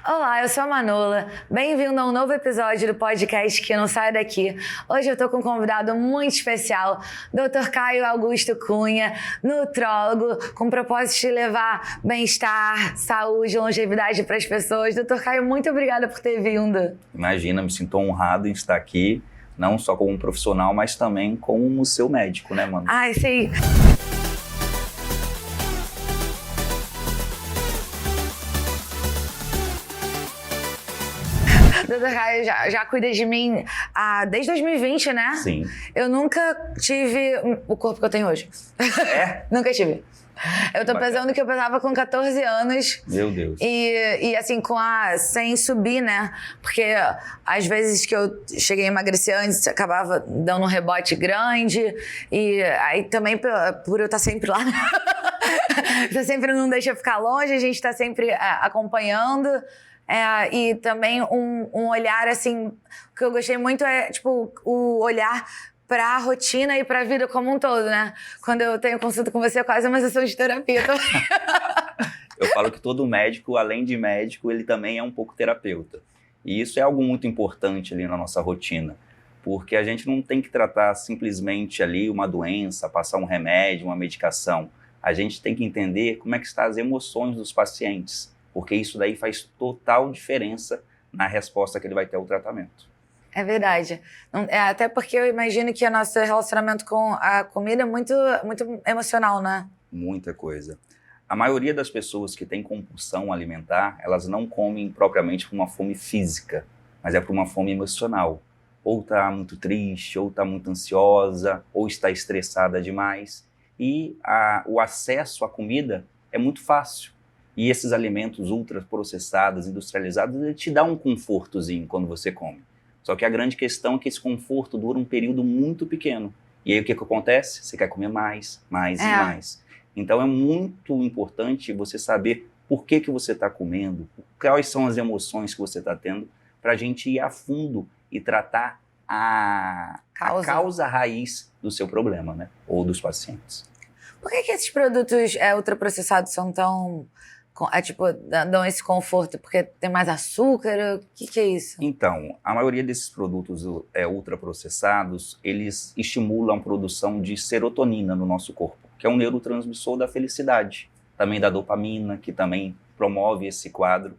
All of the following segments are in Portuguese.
Olá, eu sou a Manola. Bem-vindo a um novo episódio do podcast Que Não Sai Daqui. Hoje eu tô com um convidado muito especial, Dr. Caio Augusto Cunha, nutrólogo, com o propósito de levar bem-estar, saúde, longevidade para as pessoas. Dr. Caio, muito obrigada por ter vindo. Imagina, me sinto honrado em estar aqui, não só como um profissional, mas também como o seu médico, né, mano? Ai, sim. Doutor Caio já cuida de mim desde 2020, né? Sim. Eu nunca tive o corpo que eu tenho hoje. É? Nunca tive. Eu tô pesando que eu pesava com 14 anos. Meu Deus. E assim, sem subir, né? Porque às vezes que eu cheguei a emagrecer antes, acabava dando um rebote grande. E aí também, por eu estar sempre lá, você sempre não deixa eu ficar longe, a gente tá sempre acompanhando. E também um olhar, assim, que eu gostei muito é, tipo, o olhar para a rotina e para a vida como um todo, né? Quando eu tenho consulta com você, é quase uma sessão de terapia também. Eu falo que todo médico, além de médico, ele também é um pouco terapeuta. E isso é algo muito importante ali na nossa rotina, porque a gente não tem que tratar simplesmente ali uma doença, passar um remédio, uma medicação. A gente tem que entender como é que estão as emoções dos pacientes, porque isso daí faz total diferença na resposta que ele vai ter ao tratamento. É verdade. Até porque eu imagino que o nosso relacionamento com a comida é muito, muito emocional, né? Muita coisa. A maioria das pessoas que têm compulsão alimentar, elas não comem propriamente por uma fome física, mas é por uma fome emocional. Ou está muito triste, ou está muito ansiosa, ou está estressada demais. E o acesso à comida é muito fácil. E esses alimentos ultraprocessados, industrializados, ele te dá um confortozinho quando você come. Só que a grande questão é que esse conforto dura um período muito pequeno. E aí o que acontece? Você quer comer mais e mais. Então é muito importante você saber por que você está comendo, quais são as emoções que você está tendo, para a gente ir a fundo e tratar a causa raiz do seu problema, né? Ou dos pacientes. Por que esses produtos ultraprocessados são tão... dão esse conforto? Porque tem mais açúcar? O que é isso? Então, a maioria desses produtos ultraprocessados, eles estimulam a produção de serotonina no nosso corpo, que é um neurotransmissor da felicidade, também da dopamina, que também promove esse quadro.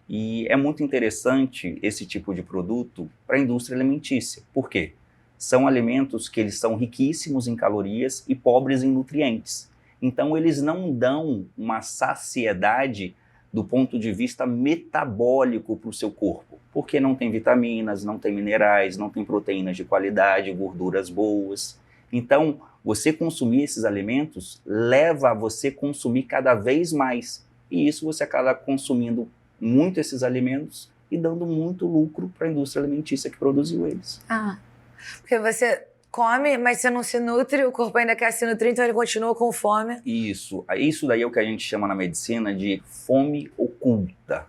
E é muito interessante esse tipo de produto para a indústria alimentícia. Por quê? São alimentos que eles são riquíssimos em calorias e pobres em nutrientes. Então, eles não dão uma saciedade do ponto de vista metabólico para o seu corpo, porque não tem vitaminas, não tem minerais, não tem proteínas de qualidade, gorduras boas. Então, você consumir esses alimentos leva a você consumir cada vez mais. E isso você acaba consumindo muito esses alimentos e dando muito lucro para a indústria alimentícia que produziu eles. Porque você come, mas você não se nutre, o corpo ainda quer se nutrir, então ele continua com fome. Isso daí é o que a gente chama na medicina de fome oculta.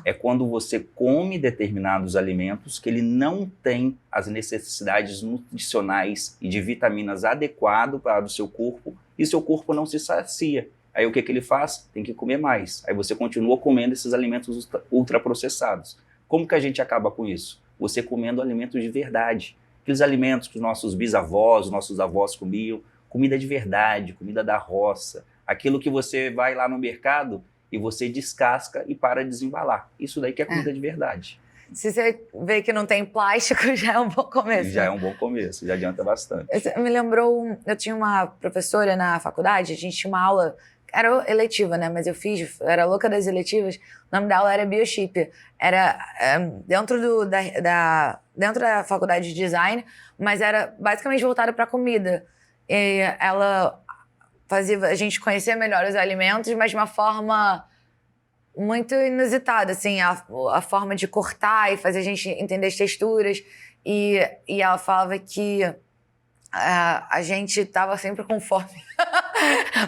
É quando você come determinados alimentos que ele não tem as necessidades nutricionais e de vitaminas adequadas para o seu corpo, e seu corpo não se sacia. Aí o que ele faz? Tem que comer mais. Aí você continua comendo esses alimentos ultraprocessados. Como que a gente acaba com isso? Você comendo alimentos de verdade. Aqueles alimentos que os nossos bisavós, os nossos avós comiam, comida de verdade, comida da roça, aquilo que você vai lá no mercado e você descasca e para de desembalar. Isso daí que é comida de verdade. Se você vê que não tem plástico, já é um bom começo. Já é um bom começo, já adianta bastante. Me lembrou, eu tinha uma professora na faculdade, a gente tinha uma aula, era eletiva, né, mas eu era louca das eletivas, o nome da aula era Biochip, era dentro da faculdade de design, mas era basicamente voltada para comida. E ela fazia a gente conhecer melhor os alimentos, mas de uma forma muito inusitada, assim, a forma de cortar e fazer a gente entender as texturas. E ela falava que a gente estava sempre com fome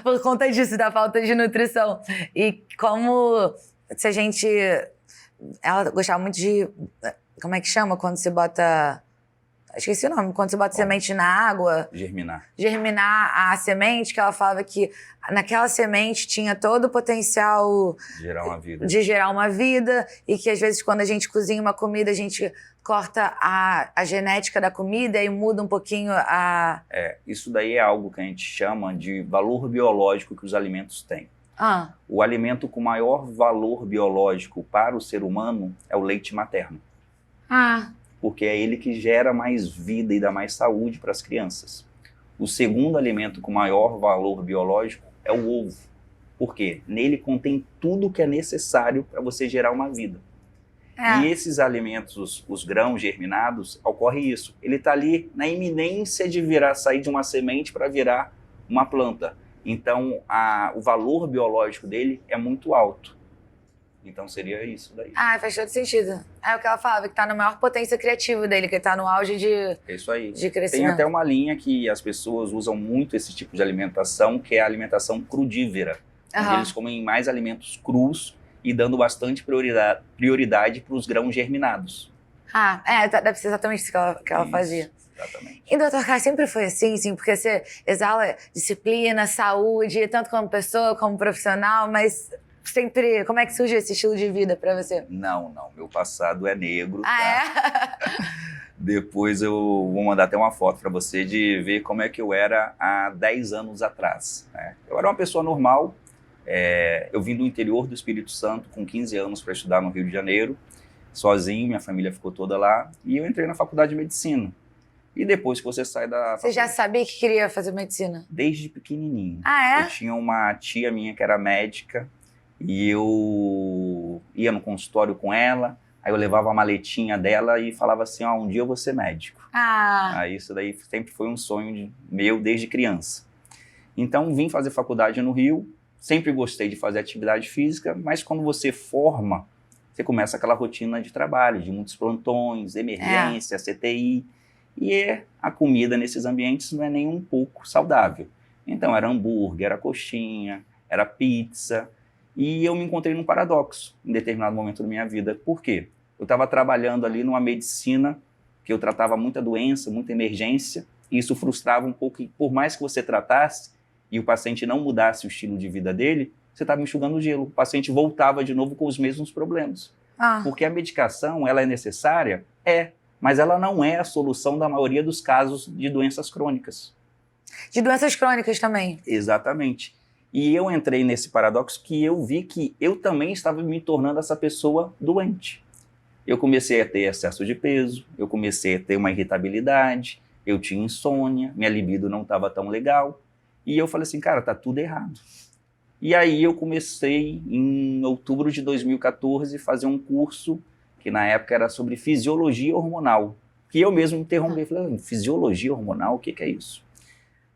por conta disso, da falta de nutrição. E como se a gente... Ela gostava muito de... Como é que chama quando você bota Esqueci o nome. Quando você bota semente na água... Germinar a semente, que ela falava que naquela semente tinha todo o potencial... De gerar uma vida. E que, às vezes, quando a gente cozinha uma comida, a gente corta a genética da comida e muda um pouquinho a... Isso daí é algo que a gente chama de valor biológico que os alimentos têm. O alimento com maior valor biológico para o ser humano é o leite materno. Porque é ele que gera mais vida e dá mais saúde para as crianças. O segundo alimento com maior valor biológico é o ovo. Por quê? Nele contém tudo que é necessário para você gerar uma vida. E esses alimentos, os grãos germinados, ocorre isso. Ele está ali na iminência de sair de uma semente para virar uma planta. Então, o valor biológico dele é muito alto. Então, seria isso daí. Faz todo sentido. É o que ela falava, que tá na maior potência criativa dele, que ele tá no auge de crescimento. Tem até uma linha que as pessoas usam muito esse tipo de alimentação, que é a alimentação crudívera. Onde eles comem mais alimentos crus e dando bastante prioridade para os grãos germinados. Deve ser exatamente isso que ela fazia. Exatamente. E, doutor Caio, sempre foi assim, porque você exala disciplina, saúde, tanto como pessoa, como profissional, mas... Sempre, como é que surgiu esse estilo de vida pra você? Não, meu passado é negro, tá? Depois eu vou mandar até uma foto pra você de ver como é que eu era há 10 anos atrás, né? Eu era uma pessoa normal, eu vim do interior do Espírito Santo com 15 anos para estudar no Rio de Janeiro, sozinho, minha família ficou toda lá, e eu entrei na faculdade de medicina. E depois que você sai da... Você já sabia que queria fazer medicina? Desde pequenininho. Eu tinha uma tia minha que era médica, e eu ia no consultório com ela, aí eu levava a maletinha dela e falava assim, um dia eu vou ser médico. Aí isso daí sempre foi um sonho meu desde criança. Então vim fazer faculdade no Rio, sempre gostei de fazer atividade física, mas quando você forma, você começa aquela rotina de trabalho, de muitos plantões, emergência, CTI, e a comida nesses ambientes não é nem um pouco saudável. Então era hambúrguer, era coxinha, era pizza... E eu me encontrei num paradoxo em determinado momento da minha vida. Por quê? Eu estava trabalhando ali numa medicina que eu tratava muita doença, muita emergência, e isso frustrava um pouco. Por mais que você tratasse e o paciente não mudasse o estilo de vida dele, você estava enxugando o gelo. O paciente voltava de novo com os mesmos problemas. Porque a medicação, ela é necessária? Mas ela não é a solução da maioria dos casos de doenças crônicas. De doenças crônicas também. Exatamente. E eu entrei nesse paradoxo que eu vi que eu também estava me tornando essa pessoa doente. Eu comecei a ter excesso de peso, eu comecei a ter uma irritabilidade, eu tinha insônia, minha libido não estava tão legal. E eu falei assim, cara, tá tudo errado. E aí eu comecei, em outubro de 2014, a fazer um curso que na época era sobre fisiologia hormonal. Que eu mesmo me interrompi e falei, fisiologia hormonal, o que é isso?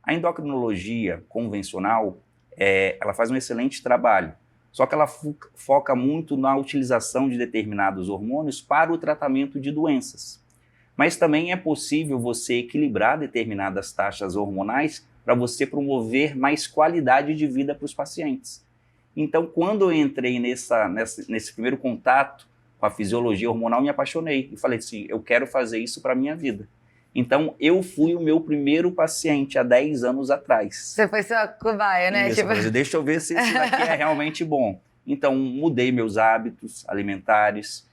A endocrinologia convencional, ela faz um excelente trabalho, só que ela foca muito na utilização de determinados hormônios para o tratamento de doenças. Mas também é possível você equilibrar determinadas taxas hormonais para você promover mais qualidade de vida para os pacientes. Então, quando eu entrei nesse primeiro contato com a fisiologia hormonal, me apaixonei e falei assim, eu quero fazer isso para a minha vida. Então, eu fui o meu primeiro paciente há 10 anos atrás. Você foi sua cobaia, né? Isso, deixa eu ver se isso daqui é realmente bom. Então, mudei meus hábitos alimentares,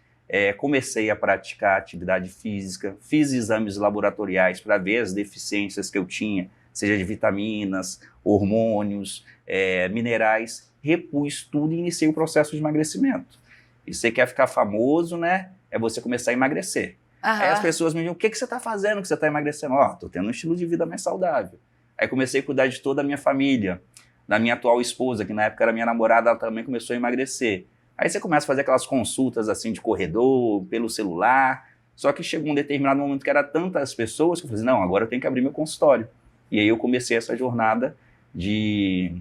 comecei a praticar atividade física, fiz exames laboratoriais para ver as deficiências que eu tinha, seja de vitaminas, hormônios, minerais, repus tudo e iniciei o processo de emagrecimento. E você quer ficar famoso, né? É você começar a emagrecer. Aí as pessoas me diziam, o que você está fazendo que você está emagrecendo? Estou tendo um estilo de vida mais saudável. Aí comecei a cuidar de toda a minha família, da minha atual esposa, que na época era minha namorada, ela também começou a emagrecer. Aí você começa a fazer aquelas consultas assim de corredor, pelo celular, só que chegou um determinado momento que era tantas pessoas que eu falei assim, não, agora eu tenho que abrir meu consultório. E aí eu comecei essa jornada de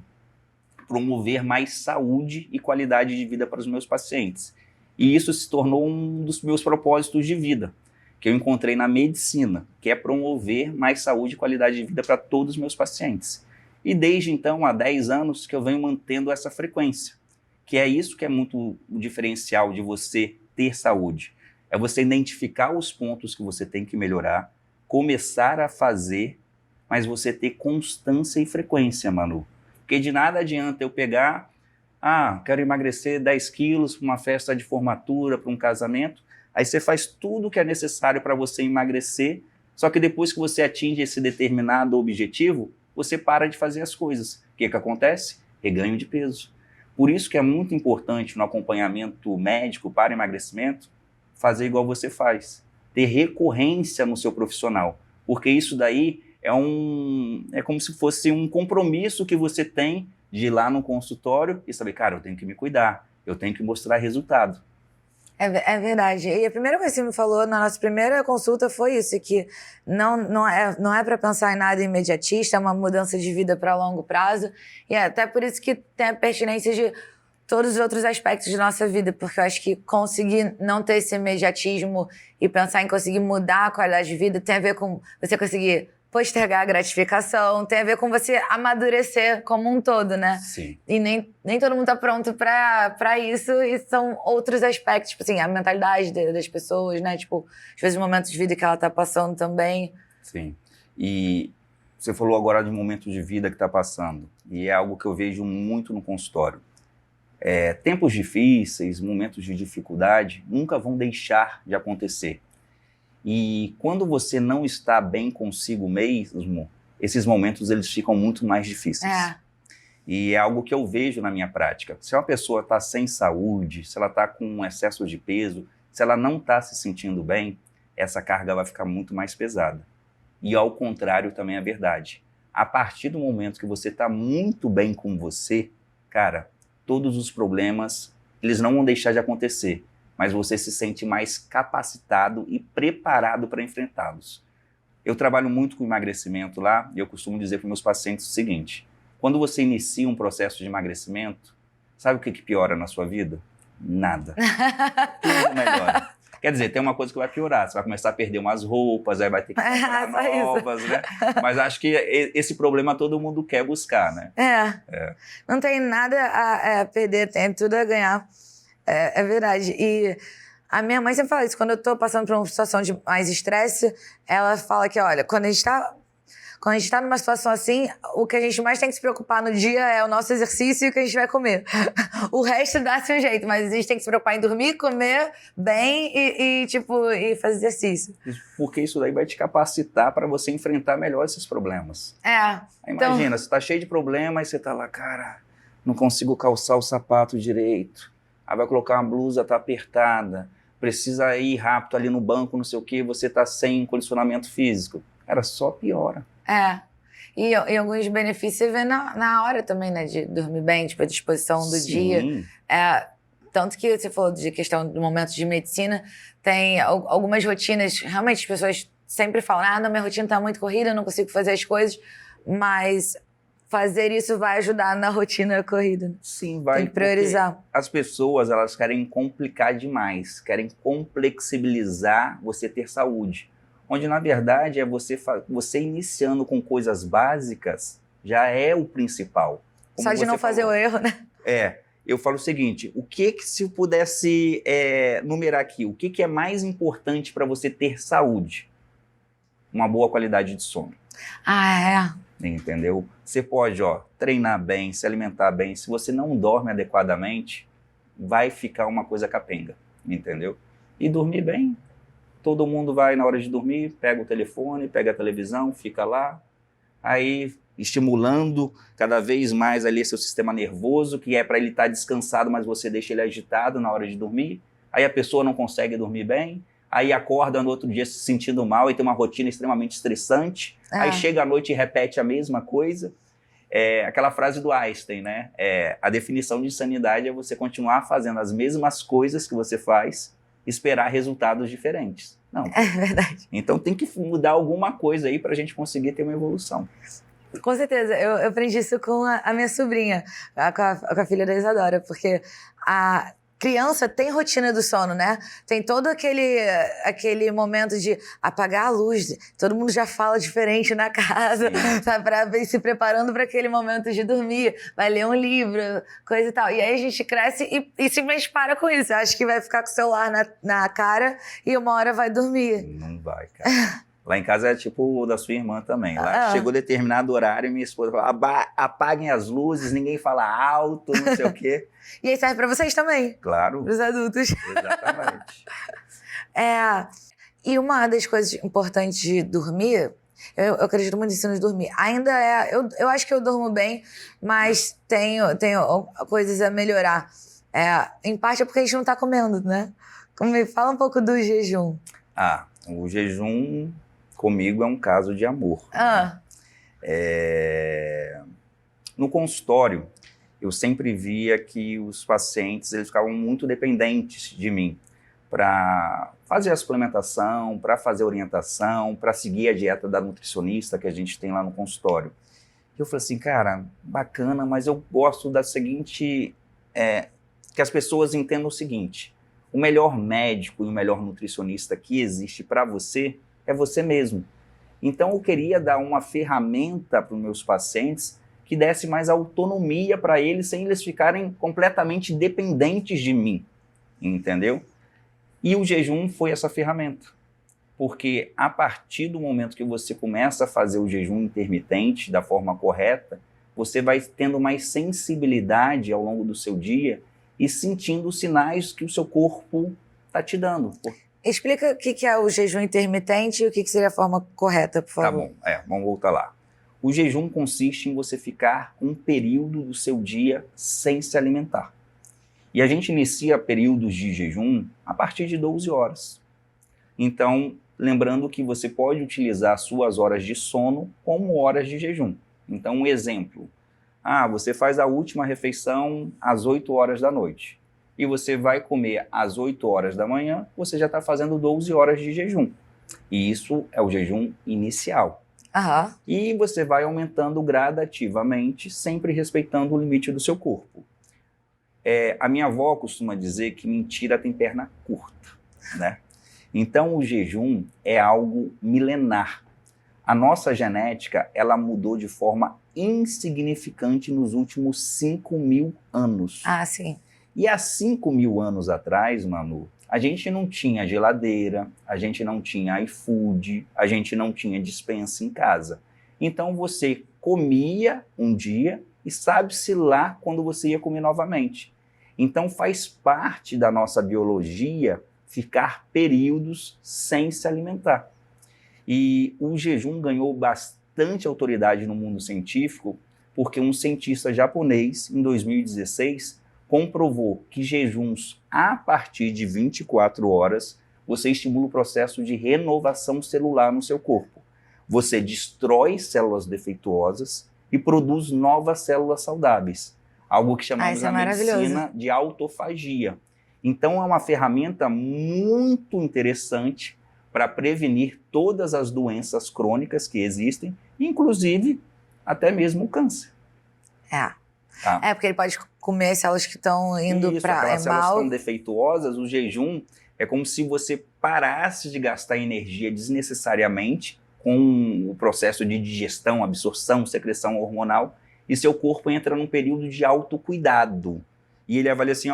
promover mais saúde e qualidade de vida para os meus pacientes. E isso se tornou um dos meus propósitos de vida, que eu encontrei na medicina, que é promover mais saúde e qualidade de vida para todos os meus pacientes. E desde então, há 10 anos, que eu venho mantendo essa frequência, que é isso que é muito o diferencial de você ter saúde. É você identificar os pontos que você tem que melhorar, começar a fazer, mas você ter constância e frequência, Manu. Porque de nada adianta eu pegar, quero emagrecer 10 quilos para uma festa de formatura, para um casamento, aí você faz tudo o que é necessário para você emagrecer, só que depois que você atinge esse determinado objetivo, você para de fazer as coisas. O que acontece? Reganho de peso. Por isso que é muito importante no acompanhamento médico para emagrecimento, fazer igual você faz. Ter recorrência no seu profissional. Porque isso daí é como se fosse um compromisso que você tem de ir lá no consultório e saber, cara, eu tenho que me cuidar, eu tenho que mostrar resultado. É verdade. E a primeira coisa que você me falou na nossa primeira consulta foi isso, que não é para pensar em nada imediatista, é uma mudança de vida para longo prazo. E é até por isso que tem a pertinência de todos os outros aspectos de nossa vida, porque eu acho que conseguir não ter esse imediatismo e pensar em conseguir mudar a qualidade de vida tem a ver com você conseguir postergar a gratificação, tem a ver com você amadurecer como um todo, né? Sim. E nem todo mundo tá pronto pra isso, e são outros aspectos, tipo assim, a mentalidade das pessoas, né? Tipo, às vezes os momentos de vida que ela tá passando também. Sim. E você falou agora de momentos de vida que tá passando, e é algo que eu vejo muito no consultório. Tempos difíceis, momentos de dificuldade, nunca vão deixar de acontecer. E quando você não está bem consigo mesmo, esses momentos eles ficam muito mais difíceis. E é algo que eu vejo na minha prática. Se uma pessoa está sem saúde, se ela está com um excesso de peso, se ela não está se sentindo bem, essa carga vai ficar muito mais pesada. E ao contrário também é verdade. A partir do momento que você está muito bem com você, cara, todos os problemas, eles não vão deixar de acontecer, mas você se sente mais capacitado e preparado para enfrentá-los. Eu trabalho muito com emagrecimento lá e eu costumo dizer para meus pacientes o seguinte: quando você inicia um processo de emagrecimento, sabe o que piora na sua vida? Nada. Tudo melhora. Quer dizer, tem uma coisa que vai piorar, você vai começar a perder umas roupas, aí vai ter que comprar novas, né? Mas acho que esse problema todo mundo quer buscar, né? Não tem nada a perder, tem tudo a ganhar. É verdade. E a minha mãe sempre fala isso. Quando eu tô passando por uma situação de mais estresse, ela fala que, olha, quando a gente tá numa situação assim, o que a gente mais tem que se preocupar no dia é o nosso exercício e o que a gente vai comer. O resto dá-se um jeito, mas a gente tem que se preocupar em dormir, comer bem e fazer exercício. Porque isso daí vai te capacitar para você enfrentar melhor esses problemas. Imagina, você tá cheio de problemas e você tá lá, cara, não consigo calçar o sapato direito. Aí vai colocar uma blusa, tá apertada, precisa ir rápido ali no banco, não sei o quê, você tá sem condicionamento físico. Cara, só piora. E alguns benefícios você vê na hora também, né? De dormir bem, tipo, a disposição do dia. Tanto que você falou de questão do momento de medicina, tem algumas rotinas, realmente as pessoas sempre falam, minha rotina tá muito corrida, eu não consigo fazer as coisas, mas fazer isso vai ajudar na rotina corrida. Sim, vai. Tem que priorizar. As pessoas, elas querem complicar demais, querem complexibilizar você ter saúde. Onde, na verdade, é você iniciando com coisas básicas, já é o principal. Como só de não fazer o erro, né? Eu falo o seguinte, o que se eu pudesse numerar aqui, o que é mais importante para você ter saúde? Uma boa qualidade de sono. Entendeu? Você pode, treinar bem, se alimentar bem. Se você não dorme adequadamente, vai ficar uma coisa capenga, entendeu? E dormir bem. Todo mundo vai na hora de dormir, pega o telefone, pega a televisão, fica lá, aí estimulando cada vez mais ali seu sistema nervoso, que é para ele estar descansado, mas você deixa ele agitado na hora de dormir. Aí a pessoa não consegue dormir bem, aí acorda no outro dia se sentindo mal e tem uma rotina extremamente estressante. Aí chega à noite e repete a mesma coisa. Aquela frase do Einstein, né? A definição de insanidade é você continuar fazendo as mesmas coisas que você faz, esperar resultados diferentes. Não. É verdade. Então tem que mudar alguma coisa aí pra gente conseguir ter uma evolução. Com certeza. Eu aprendi isso com a minha sobrinha, com a filha da Isadora, porque a criança tem rotina do sono, né? Tem todo aquele momento de apagar a luz. Todo mundo já fala diferente na casa, sabe? Pra ir se preparando para aquele momento de dormir. Vai ler um livro, coisa e tal. E aí a gente cresce e simplesmente para com isso. Acha que vai ficar com o celular na cara e uma hora vai dormir. Não vai, cara. Lá em casa é tipo o da sua irmã também. Lá chegou determinado horário, minha esposa falou, apaguem as luzes, ninguém fala alto, não sei o quê. E aí serve pra vocês também? Claro. Pros adultos. Exatamente. E uma das coisas importantes de dormir, eu acredito muito nisso de dormir. Ainda eu acho que eu durmo bem, mas tenho coisas a melhorar. Em parte é porque a gente não tá comendo, né? Me fala um pouco do jejum. O jejum comigo é um caso de amor. No consultório, eu sempre via que os pacientes eles ficavam muito dependentes de mim para fazer a suplementação, para fazer a orientação, para seguir a dieta da nutricionista que a gente tem lá no consultório. Eu falei assim, cara, bacana, mas eu gosto da seguinte... que as pessoas entendam o seguinte, o melhor médico e o melhor nutricionista que existe para você é você mesmo. Então eu queria dar uma ferramenta para os meus pacientes que desse mais autonomia para eles, sem eles ficarem completamente dependentes de mim, entendeu? E o jejum foi essa ferramenta, porque a partir do momento que você começa a fazer o jejum intermitente da forma correta, você vai tendo mais sensibilidade ao longo do seu dia e sentindo os sinais que o seu corpo está te dando. Explica o que é o jejum intermitente e o que seria a forma correta, por favor. Tá bom, vamos voltar lá. O jejum consiste em você ficar um período do seu dia sem se alimentar. E a gente inicia períodos de jejum a partir de 12 horas. Então, lembrando que você pode utilizar suas horas de sono como horas de jejum. Então, um exemplo. Você faz a última refeição às 8 horas da noite. E você vai comer às 8 horas da manhã, você já está fazendo 12 horas de jejum. E isso é o jejum inicial. E você vai aumentando gradativamente, sempre respeitando o limite do seu corpo. A minha avó costuma dizer que mentira tem perna curta, né? Então o jejum é algo milenar. A nossa genética, ela mudou de forma insignificante nos últimos 5.000 anos. Sim. E há 5.000 anos atrás, Manu, a gente não tinha geladeira, a gente não tinha iFood, a gente não tinha despensa em casa. Então você comia um dia e sabe-se lá quando você ia comer novamente. Então faz parte da nossa biologia ficar períodos sem se alimentar. E o jejum ganhou bastante autoridade no mundo científico porque um cientista japonês, em 2016, comprovou que jejuns a partir de 24 horas, você estimula o processo de renovação celular no seu corpo. Você destrói células defeituosas e produz novas células saudáveis. Algo que chamamos na medicina de autofagia. Então é uma ferramenta muito interessante para prevenir todas as doenças crônicas que existem, inclusive até mesmo o câncer. Porque ele pode comer células que estão indo para aquelas células que estão defeituosas, o jejum é como se você parasse de gastar energia desnecessariamente com o processo de digestão, absorção, secreção hormonal, e seu corpo entra num período de autocuidado. E ele avalia assim,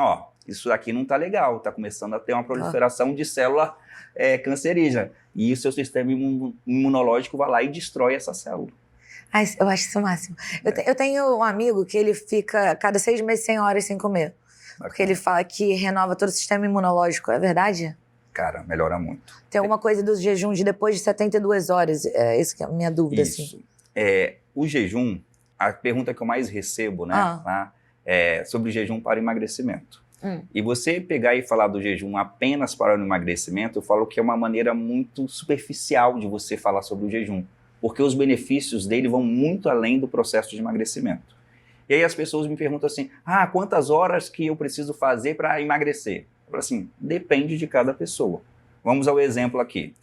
isso aqui não está legal, está começando a ter uma proliferação de célula cancerígena. E o seu sistema imunológico vai lá e destrói essa célula. Eu acho isso o máximo. Eu tenho um amigo que ele fica cada 6 meses 100 horas sem comer. Porque ele fala que renova todo o sistema imunológico. É verdade? Cara, melhora muito. Tem alguma coisa do jejum de depois de 72 horas? Isso que é a minha dúvida. Isso. Assim. O jejum, a pergunta que eu mais recebo, né, é sobre jejum para emagrecimento. E você pegar e falar do jejum apenas para o emagrecimento, eu falo que é uma maneira muito superficial de você falar sobre o jejum, porque os benefícios dele vão muito além do processo de emagrecimento. E aí as pessoas me perguntam assim, quantas horas que eu preciso fazer para emagrecer? Eu falo assim, depende de cada pessoa. Vamos ao exemplo aqui.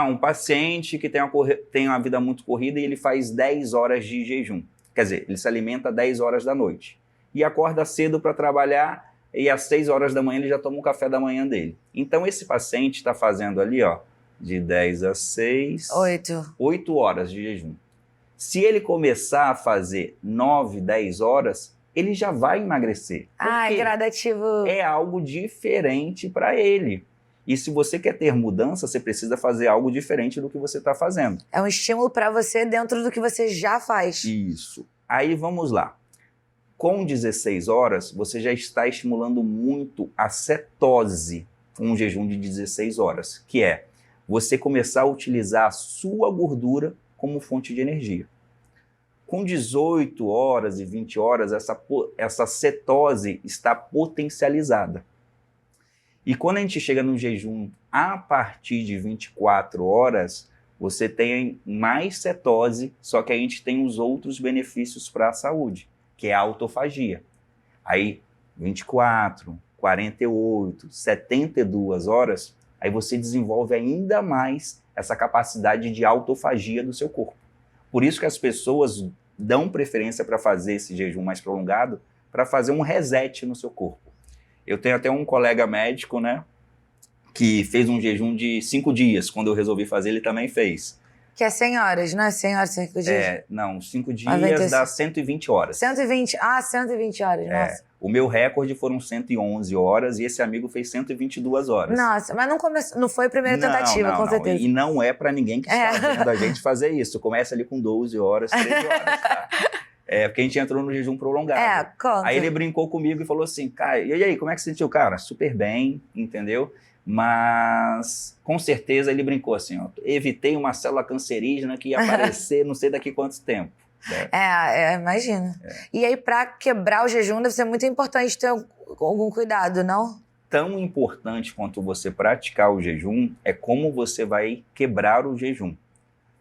Um paciente que tem uma vida muito corrida e ele faz 10 horas de jejum. Quer dizer, ele se alimenta 10 horas da noite. E acorda cedo para trabalhar e às 6 horas da manhã ele já toma o café da manhã dele. Então esse paciente está fazendo ali, de 10 a 6... 8 horas de jejum. Se ele começar a fazer 9, 10 horas, ele já vai emagrecer. É gradativo. É algo diferente para ele. E se você quer ter mudança, você precisa fazer algo diferente do que você está fazendo. É um estímulo para você dentro do que você já faz. Isso. Aí vamos lá. Com 16 horas, você já está estimulando muito a cetose, um jejum de 16 horas, que é você começar a utilizar a sua gordura como fonte de energia. Com 18 horas e 20 horas, essa cetose está potencializada. E quando a gente chega no jejum a partir de 24 horas, você tem mais cetose, só que a gente tem os outros benefícios para a saúde, que é a autofagia. Aí, 24, 48, 72 horas, aí você desenvolve ainda mais essa capacidade de autofagia do seu corpo. Por isso que as pessoas dão preferência para fazer esse jejum mais prolongado, para fazer um reset no seu corpo. Eu tenho até um colega médico, né, que fez um jejum de 5 dias. Quando eu resolvi fazer, ele também fez. Que é 100 horas, não é 100 horas, 5 dias? Não, 5 dias dá 120 horas. 120 horas, nossa. O meu recorde foram 111 horas e esse amigo fez 122 horas. Nossa, mas não foi a primeira tentativa, com certeza. E não é para ninguém que está vendo a gente fazer isso. Começa ali com 12 horas, 13 horas, tá? Porque a gente entrou no jejum prolongado. Conta. Aí ele brincou comigo e falou assim, cara, e aí, como é que você sentiu? Cara, super bem, entendeu? Mas, com certeza, ele brincou assim, ó, evitei uma célula cancerígena que ia aparecer não sei daqui quanto tempo. Imagina. E aí, para quebrar o jejum, deve ser muito importante ter algum cuidado, não? Tão importante quanto você praticar o jejum é como você vai quebrar o jejum,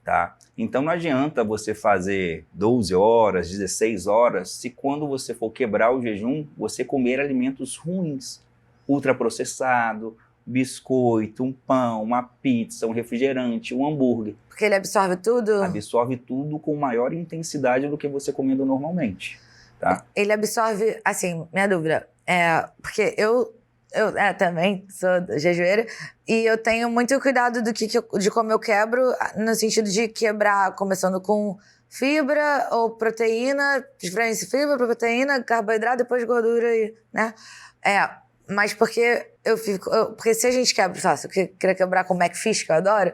tá? Então não adianta você fazer 12 horas, 16 horas, se quando você for quebrar o jejum, você comer alimentos ruins, ultraprocessado, biscoito, um pão, uma pizza, um refrigerante, um hambúrguer. Porque ele absorve tudo? Absorve tudo com maior intensidade do que você comendo normalmente, tá? Ele absorve, assim, minha dúvida, porque eu também sou jejueira e eu tenho muito cuidado de como eu quebro, no sentido de quebrar começando com fibra ou proteína, diferença fibra, proteína, carboidrato, depois gordura, né? Mas porque porque se a gente quebra, se eu querer quebrar com McFish, que eu adoro,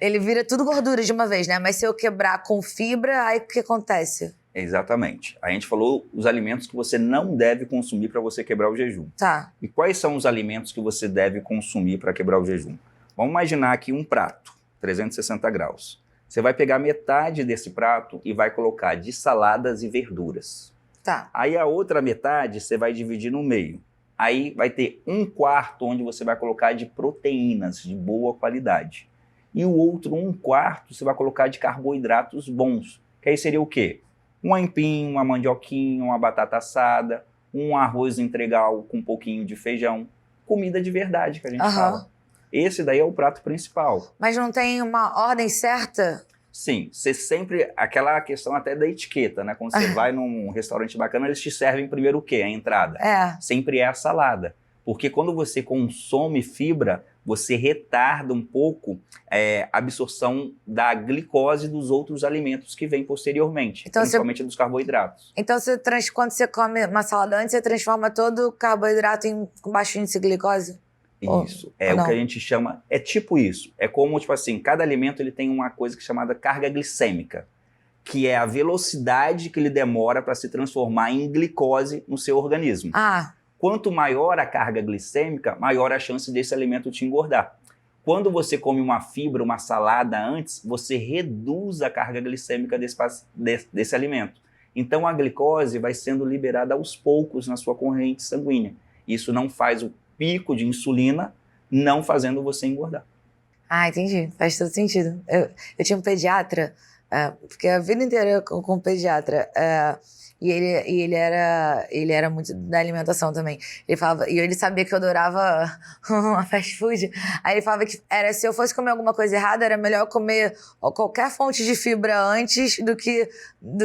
ele vira tudo gordura de uma vez, né? Mas se eu quebrar com fibra, aí o que acontece? Exatamente. A gente falou os alimentos que você não deve consumir para você quebrar o jejum. Tá. E quais são os alimentos que você deve consumir para quebrar o jejum? Vamos imaginar aqui um prato, 360 graus. Você vai pegar metade desse prato e vai colocar de saladas e verduras. Tá. Aí a outra metade você vai dividir no meio. Aí vai ter um quarto onde você vai colocar de proteínas de boa qualidade. E o outro um quarto você vai colocar de carboidratos bons. Que aí seria o quê? Um aipim, uma mandioquinha, uma batata assada, um arroz integral com um pouquinho de feijão. Comida de verdade que a gente fala. Esse daí é o prato principal. Mas não tem uma ordem certa? Sim, você sempre... Aquela questão até da etiqueta, né? Quando você vai num restaurante bacana, eles te servem primeiro o quê? A entrada. Sempre é a salada. Porque quando você consome fibra, você retarda um pouco a absorção da glicose dos outros alimentos que vêm posteriormente, então, principalmente dos carboidratos. Então, quando você come uma salada antes, você transforma todo o carboidrato em baixo índice de glicose? Isso, o que a gente chama, tipo isso. É como, tipo assim, cada alimento ele tem uma coisa que é chamada carga glicêmica, que é a velocidade que ele demora para se transformar em glicose no seu organismo. Quanto maior a carga glicêmica, maior a chance desse alimento te engordar. Quando você come uma fibra, uma salada antes, você reduz a carga glicêmica desse alimento. Então a glicose vai sendo liberada aos poucos na sua corrente sanguínea. Isso não faz o pico de insulina, não fazendo você engordar. Entendi. Faz todo sentido. Eu tinha um pediatra, porque a vida inteira com um pediatra, e ele era muito da alimentação também. Ele falava, e ele sabia que eu adorava uma fast food. Aí ele falava que se eu fosse comer alguma coisa errada, era melhor comer qualquer fonte de fibra antes do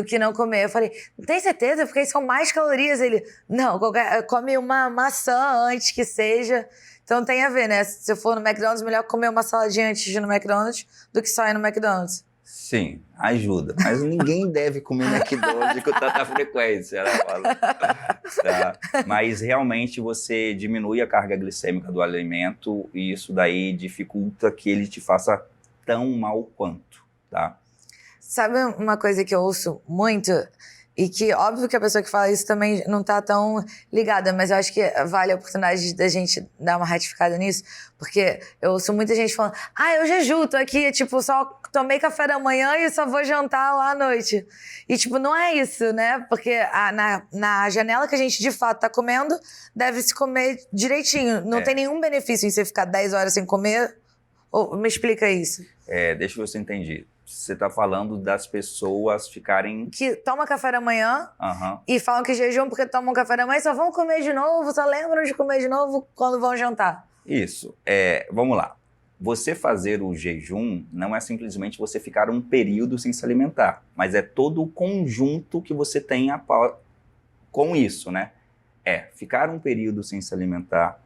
que não comer. Eu falei, tem certeza? Porque aí são mais calorias. Ele, não, come uma maçã antes que seja. Então tem a ver, né? Se eu for no McDonald's, melhor comer uma saladinha antes de ir no McDonald's do que só ir no McDonald's. Sim, ajuda. Mas ninguém deve comer McDonald's com tanta frequência, né, Paula? Tá? Mas realmente você diminui a carga glicêmica do alimento e isso daí dificulta que ele te faça tão mal quanto, tá? Sabe uma coisa que eu ouço muito? E que, óbvio que a pessoa que fala isso também não tá tão ligada, mas eu acho que vale a oportunidade da gente dar uma ratificada nisso, porque eu ouço muita gente falando, eu jejuo, tô aqui, tipo, só tomei café da manhã e só vou jantar lá à noite. E, tipo, não é isso, né? Porque na janela que a gente, de fato, tá comendo, deve se comer direitinho. Não tem nenhum benefício em você ficar 10 horas sem comer. Me explica isso. Deixa eu ver se eu entendi. Você está falando das pessoas ficarem... Que tomam café da manhã Uhum. e falam que jejuam porque tomam café da manhã e só vão comer de novo, só lembram de comer de novo quando vão jantar. Isso. Vamos lá. Você fazer o jejum não é simplesmente você ficar um período sem se alimentar, mas é todo o conjunto que você tem com isso, né? Ficar um período sem se alimentar,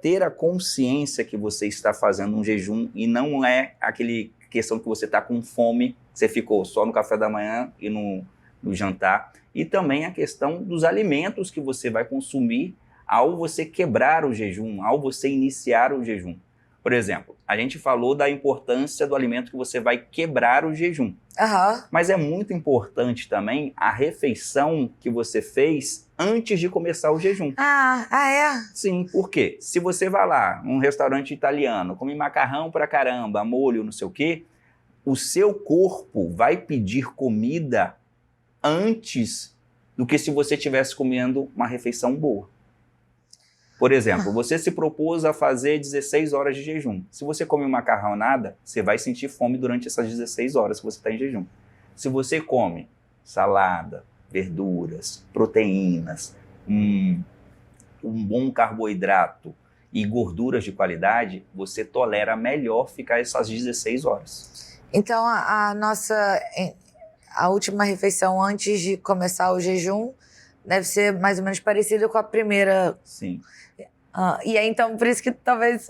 ter a consciência que você está fazendo um jejum e não é aquele questão que você está com fome, você ficou só no café da manhã e no jantar. E também a questão dos alimentos que você vai consumir ao você quebrar o jejum, ao você iniciar o jejum. Por exemplo, a gente falou da importância do alimento que você vai quebrar o jejum. Uhum. Mas é muito importante também a refeição que você fez antes de começar o jejum. É? Sim, por quê? Se você vai lá num restaurante italiano, come macarrão pra caramba, molho, não sei o quê, o seu corpo vai pedir comida antes do que se você estivesse comendo uma refeição boa. Por exemplo, você se propôs a fazer 16 horas de jejum. Se você come macarronada, você vai sentir fome durante essas 16 horas que você está em jejum. Se você come salada, verduras, proteínas, um bom carboidrato e gorduras de qualidade, você tolera melhor ficar essas 16 horas. Então, a última refeição antes de começar o jejum deve ser mais ou menos parecida com a primeira. Sim. E aí, então, por isso que talvez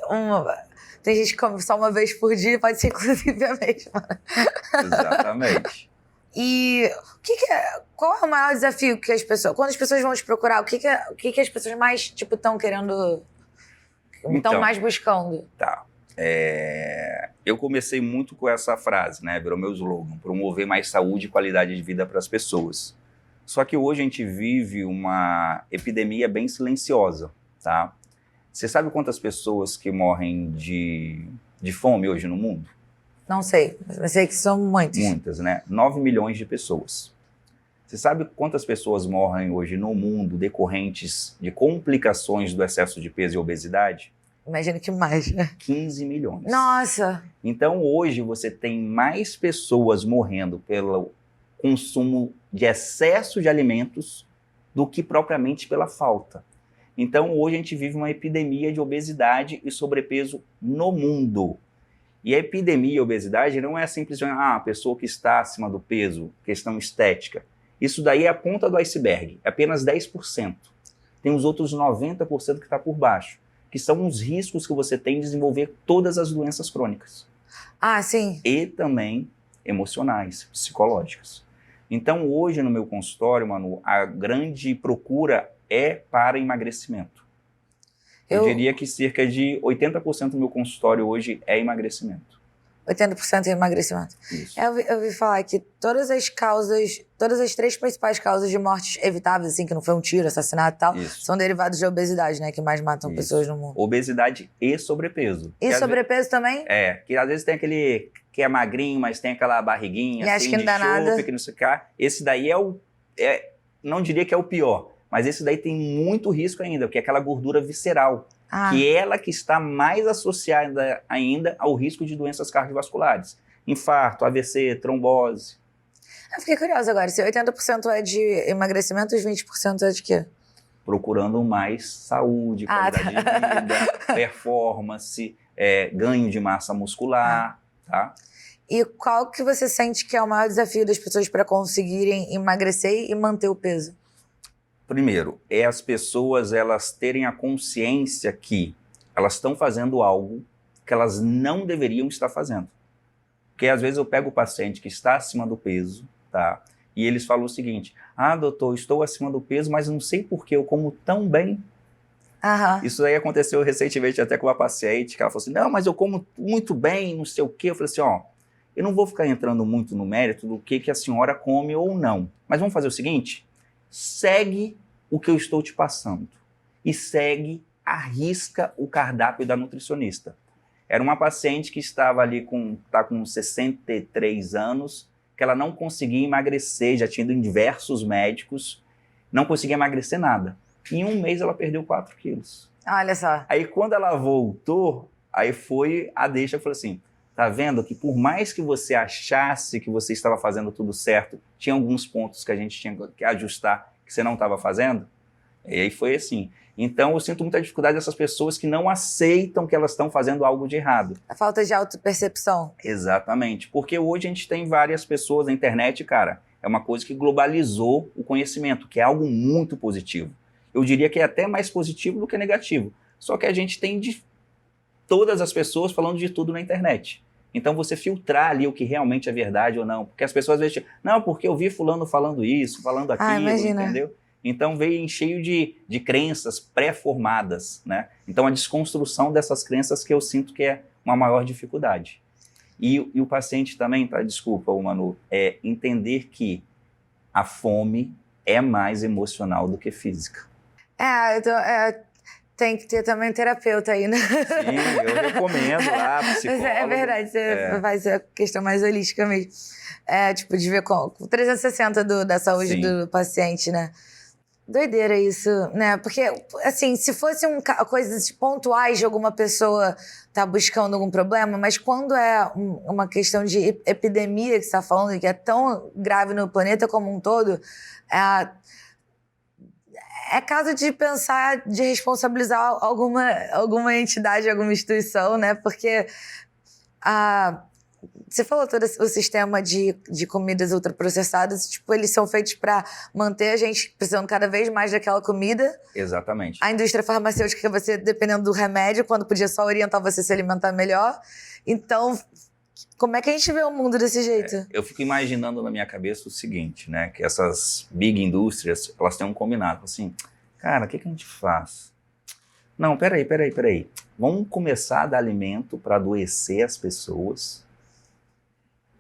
tem gente que come só uma vez por dia, pode ser inclusive a mesma. Exatamente. E qual é o maior desafio que as pessoas... Quando as pessoas vão te procurar, o que as pessoas mais, tipo, estão querendo... Estão mais buscando? Tá. Eu comecei muito com essa frase, né? Virou meu slogan, promover mais saúde e qualidade de vida para as pessoas. Só que hoje a gente vive uma epidemia bem silenciosa, tá? Você sabe quantas pessoas que morrem de fome hoje no mundo? Não sei, mas sei que são muitas. Muitas, né? 9 milhões de pessoas. Você sabe quantas pessoas morrem hoje no mundo decorrentes de complicações do excesso de peso e obesidade? Imagino que mais, né? 15 milhões. Nossa! Então hoje você tem mais pessoas morrendo pelo consumo de excesso de alimentos do que propriamente pela falta. Então hoje a gente vive uma epidemia de obesidade e sobrepeso no mundo. E a epidemia e obesidade não é simplesmente a pessoa que está acima do peso, questão estética. Isso daí é a ponta do iceberg, é apenas 10%. Tem os outros 90% que está por baixo, que são os riscos que você tem de desenvolver todas as doenças crônicas. Sim. E também emocionais, psicológicas. Então hoje no meu consultório, Manu, a grande procura é para emagrecimento. Eu diria que cerca de 80% do meu consultório hoje é emagrecimento. 80% é emagrecimento. Isso. Eu ouvi falar que todas as 3 principais causas de mortes evitáveis, assim, que não foi um tiro, assassinato e tal, são derivados de obesidade, né? Que mais matam pessoas no mundo. Obesidade e sobrepeso. E sobrepeso também? Que às vezes tem aquele que é magrinho, mas tem aquela barriguinha e assim, acho que não dá nada. Que não sei o que. Esse daí não diria que é o pior, mas esse daí tem muito risco ainda, porque é aquela gordura visceral. Que é ela que está mais associada ainda ao risco de doenças cardiovasculares. Infarto, AVC, trombose. Eu fiquei curiosa agora, se 80% é de emagrecimento, os 20% é de quê? Procurando mais saúde, qualidade de vida, performance, ganho de massa muscular, tá? E qual que você sente que é o maior desafio das pessoas para conseguirem emagrecer e manter o peso? Primeiro, as pessoas elas terem a consciência que elas estão fazendo algo que elas não deveriam estar fazendo. Porque às vezes eu pego o paciente que está acima do peso, tá? E eles falam o seguinte: ah, doutor, estou acima do peso, mas não sei por que eu como tão bem. Isso aí aconteceu recentemente até com uma paciente, que ela falou assim: não, mas eu como muito bem, não sei o quê. Eu falei assim: ó, eu não vou ficar entrando muito no mérito do que a senhora come ou não. Mas vamos fazer o seguinte: segue o que eu estou te passando. E segue, arrisca o cardápio da nutricionista. Era uma paciente que estava ali com 63 anos, que ela não conseguia emagrecer, já tinha ido em diversos médicos, não conseguia emagrecer nada. Em um mês ela perdeu 4 quilos. Olha só. Aí quando ela voltou, aí foi a deixa, eu falei assim: tá vendo que por mais que você achasse que você estava fazendo tudo certo, tinha alguns pontos que a gente tinha que ajustar que você não estava fazendo? E aí foi assim. Então eu sinto muita dificuldade dessas pessoas que não aceitam que elas estão fazendo algo de errado. A falta de autopercepção. Exatamente. Porque hoje a gente tem várias pessoas na internet, cara, é uma coisa que globalizou o conhecimento, que é algo muito positivo. Eu diria que é até mais positivo do que negativo. Só que a gente tem de todas as pessoas falando de tudo na internet. Então você filtrar ali o que realmente é verdade ou não. Porque as pessoas às vezes não, porque eu vi fulano falando isso, falando aquilo, entendeu? Então veio cheio de crenças pré-formadas, né? Então a desconstrução dessas crenças que eu sinto que é uma maior dificuldade. E o paciente também, tá? Desculpa, Manu, é entender que a fome é mais emocional do que física. Tem que ter também terapeuta aí, né? Sim, eu recomendo lá, psicólogo. É verdade, você faz a questão mais holística mesmo. Tipo, de ver com 360 da saúde do paciente, né? Doideira isso, né? Porque, assim, se fosse coisas pontuais de alguma pessoa tá buscando algum problema, mas quando é uma questão de epidemia que você tá falando, que é tão grave no planeta como um todo, é caso de pensar, de responsabilizar alguma entidade, alguma instituição, né? Porque você falou todo o sistema de comidas ultraprocessadas, tipo, eles são feitos para manter a gente precisando cada vez mais daquela comida. Exatamente. A indústria farmacêutica, você, dependendo do remédio, quando podia só orientar você a se alimentar melhor. Então, como é que a gente vê o mundo desse jeito? Eu fico imaginando na minha cabeça o seguinte, né? Que essas big indústrias, elas têm um combinado. Assim, cara, o que a gente faz? Não, peraí. Vamos começar a dar alimento para adoecer as pessoas,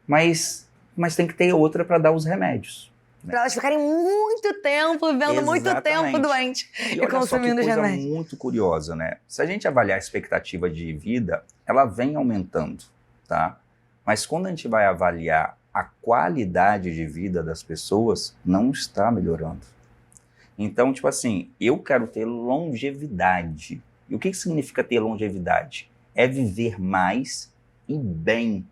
mas tem que ter outra para dar os remédios. Né? Para elas ficarem muito tempo, vivendo muito tempo doente e consumindo os remédios. E olha só que coisa muito curiosa, né? Se a gente avaliar a expectativa de vida, ela vem aumentando, tá? Mas quando a gente vai avaliar a qualidade de vida das pessoas, não está melhorando. Então, tipo assim, eu quero ter longevidade. E o que significa ter longevidade? É viver mais e bem.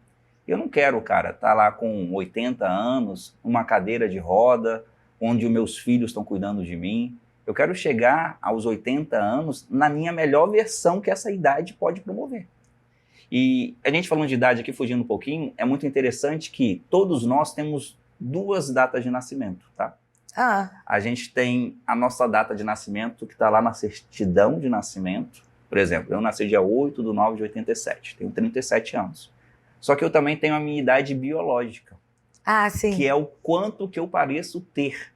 Eu não quero, cara, estar lá com 80 anos, numa cadeira de roda, onde os meus filhos estão cuidando de mim. Eu quero chegar aos 80 anos na minha melhor versão que essa idade pode promover. E a gente falando de idade aqui, fugindo um pouquinho, é muito interessante que todos nós temos 2 datas de nascimento, tá? A gente tem a nossa data de nascimento que está lá na certidão de nascimento. Por exemplo, eu nasci dia 8/9/87, tenho 37 anos. Só que eu também tenho a minha idade biológica. Sim. Que é o quanto que eu pareço ter.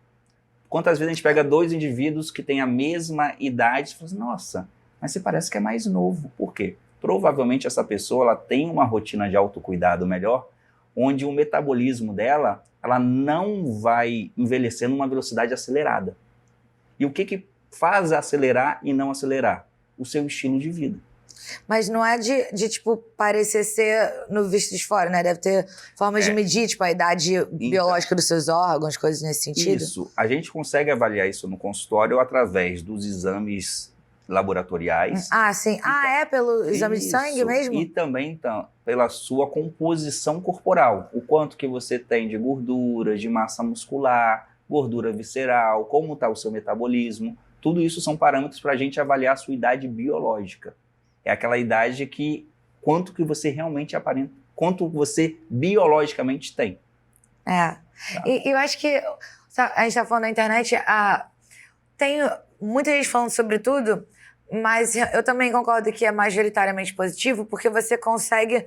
Quantas vezes a gente pega 2 indivíduos que têm a mesma idade e fala assim, nossa, mas você parece que é mais novo. Por quê? Provavelmente essa pessoa ela tem uma rotina de autocuidado melhor, onde o metabolismo dela ela não vai envelhecer numa velocidade acelerada. E o que faz acelerar e não acelerar? O seu estilo de vida. Mas não é de tipo, parecer ser no visto de fora, né? Deve ter formas de medir, tipo, a idade biológica dos seus órgãos, coisas nesse sentido. Isso. A gente consegue avaliar isso no consultório através dos exames laboratoriais. Sim. É pelo exame de sangue mesmo? E também, então, pela sua composição corporal. O quanto que você tem de gordura, de massa muscular, gordura visceral, como está o seu metabolismo. Tudo isso são parâmetros para a gente avaliar a sua idade biológica. É aquela idade que quanto que você realmente aparenta, quanto você biologicamente tem. Tá. E eu acho que a gente está falando na internet, tem muita gente falando sobre tudo, mas eu também concordo que é majoritariamente positivo, porque você consegue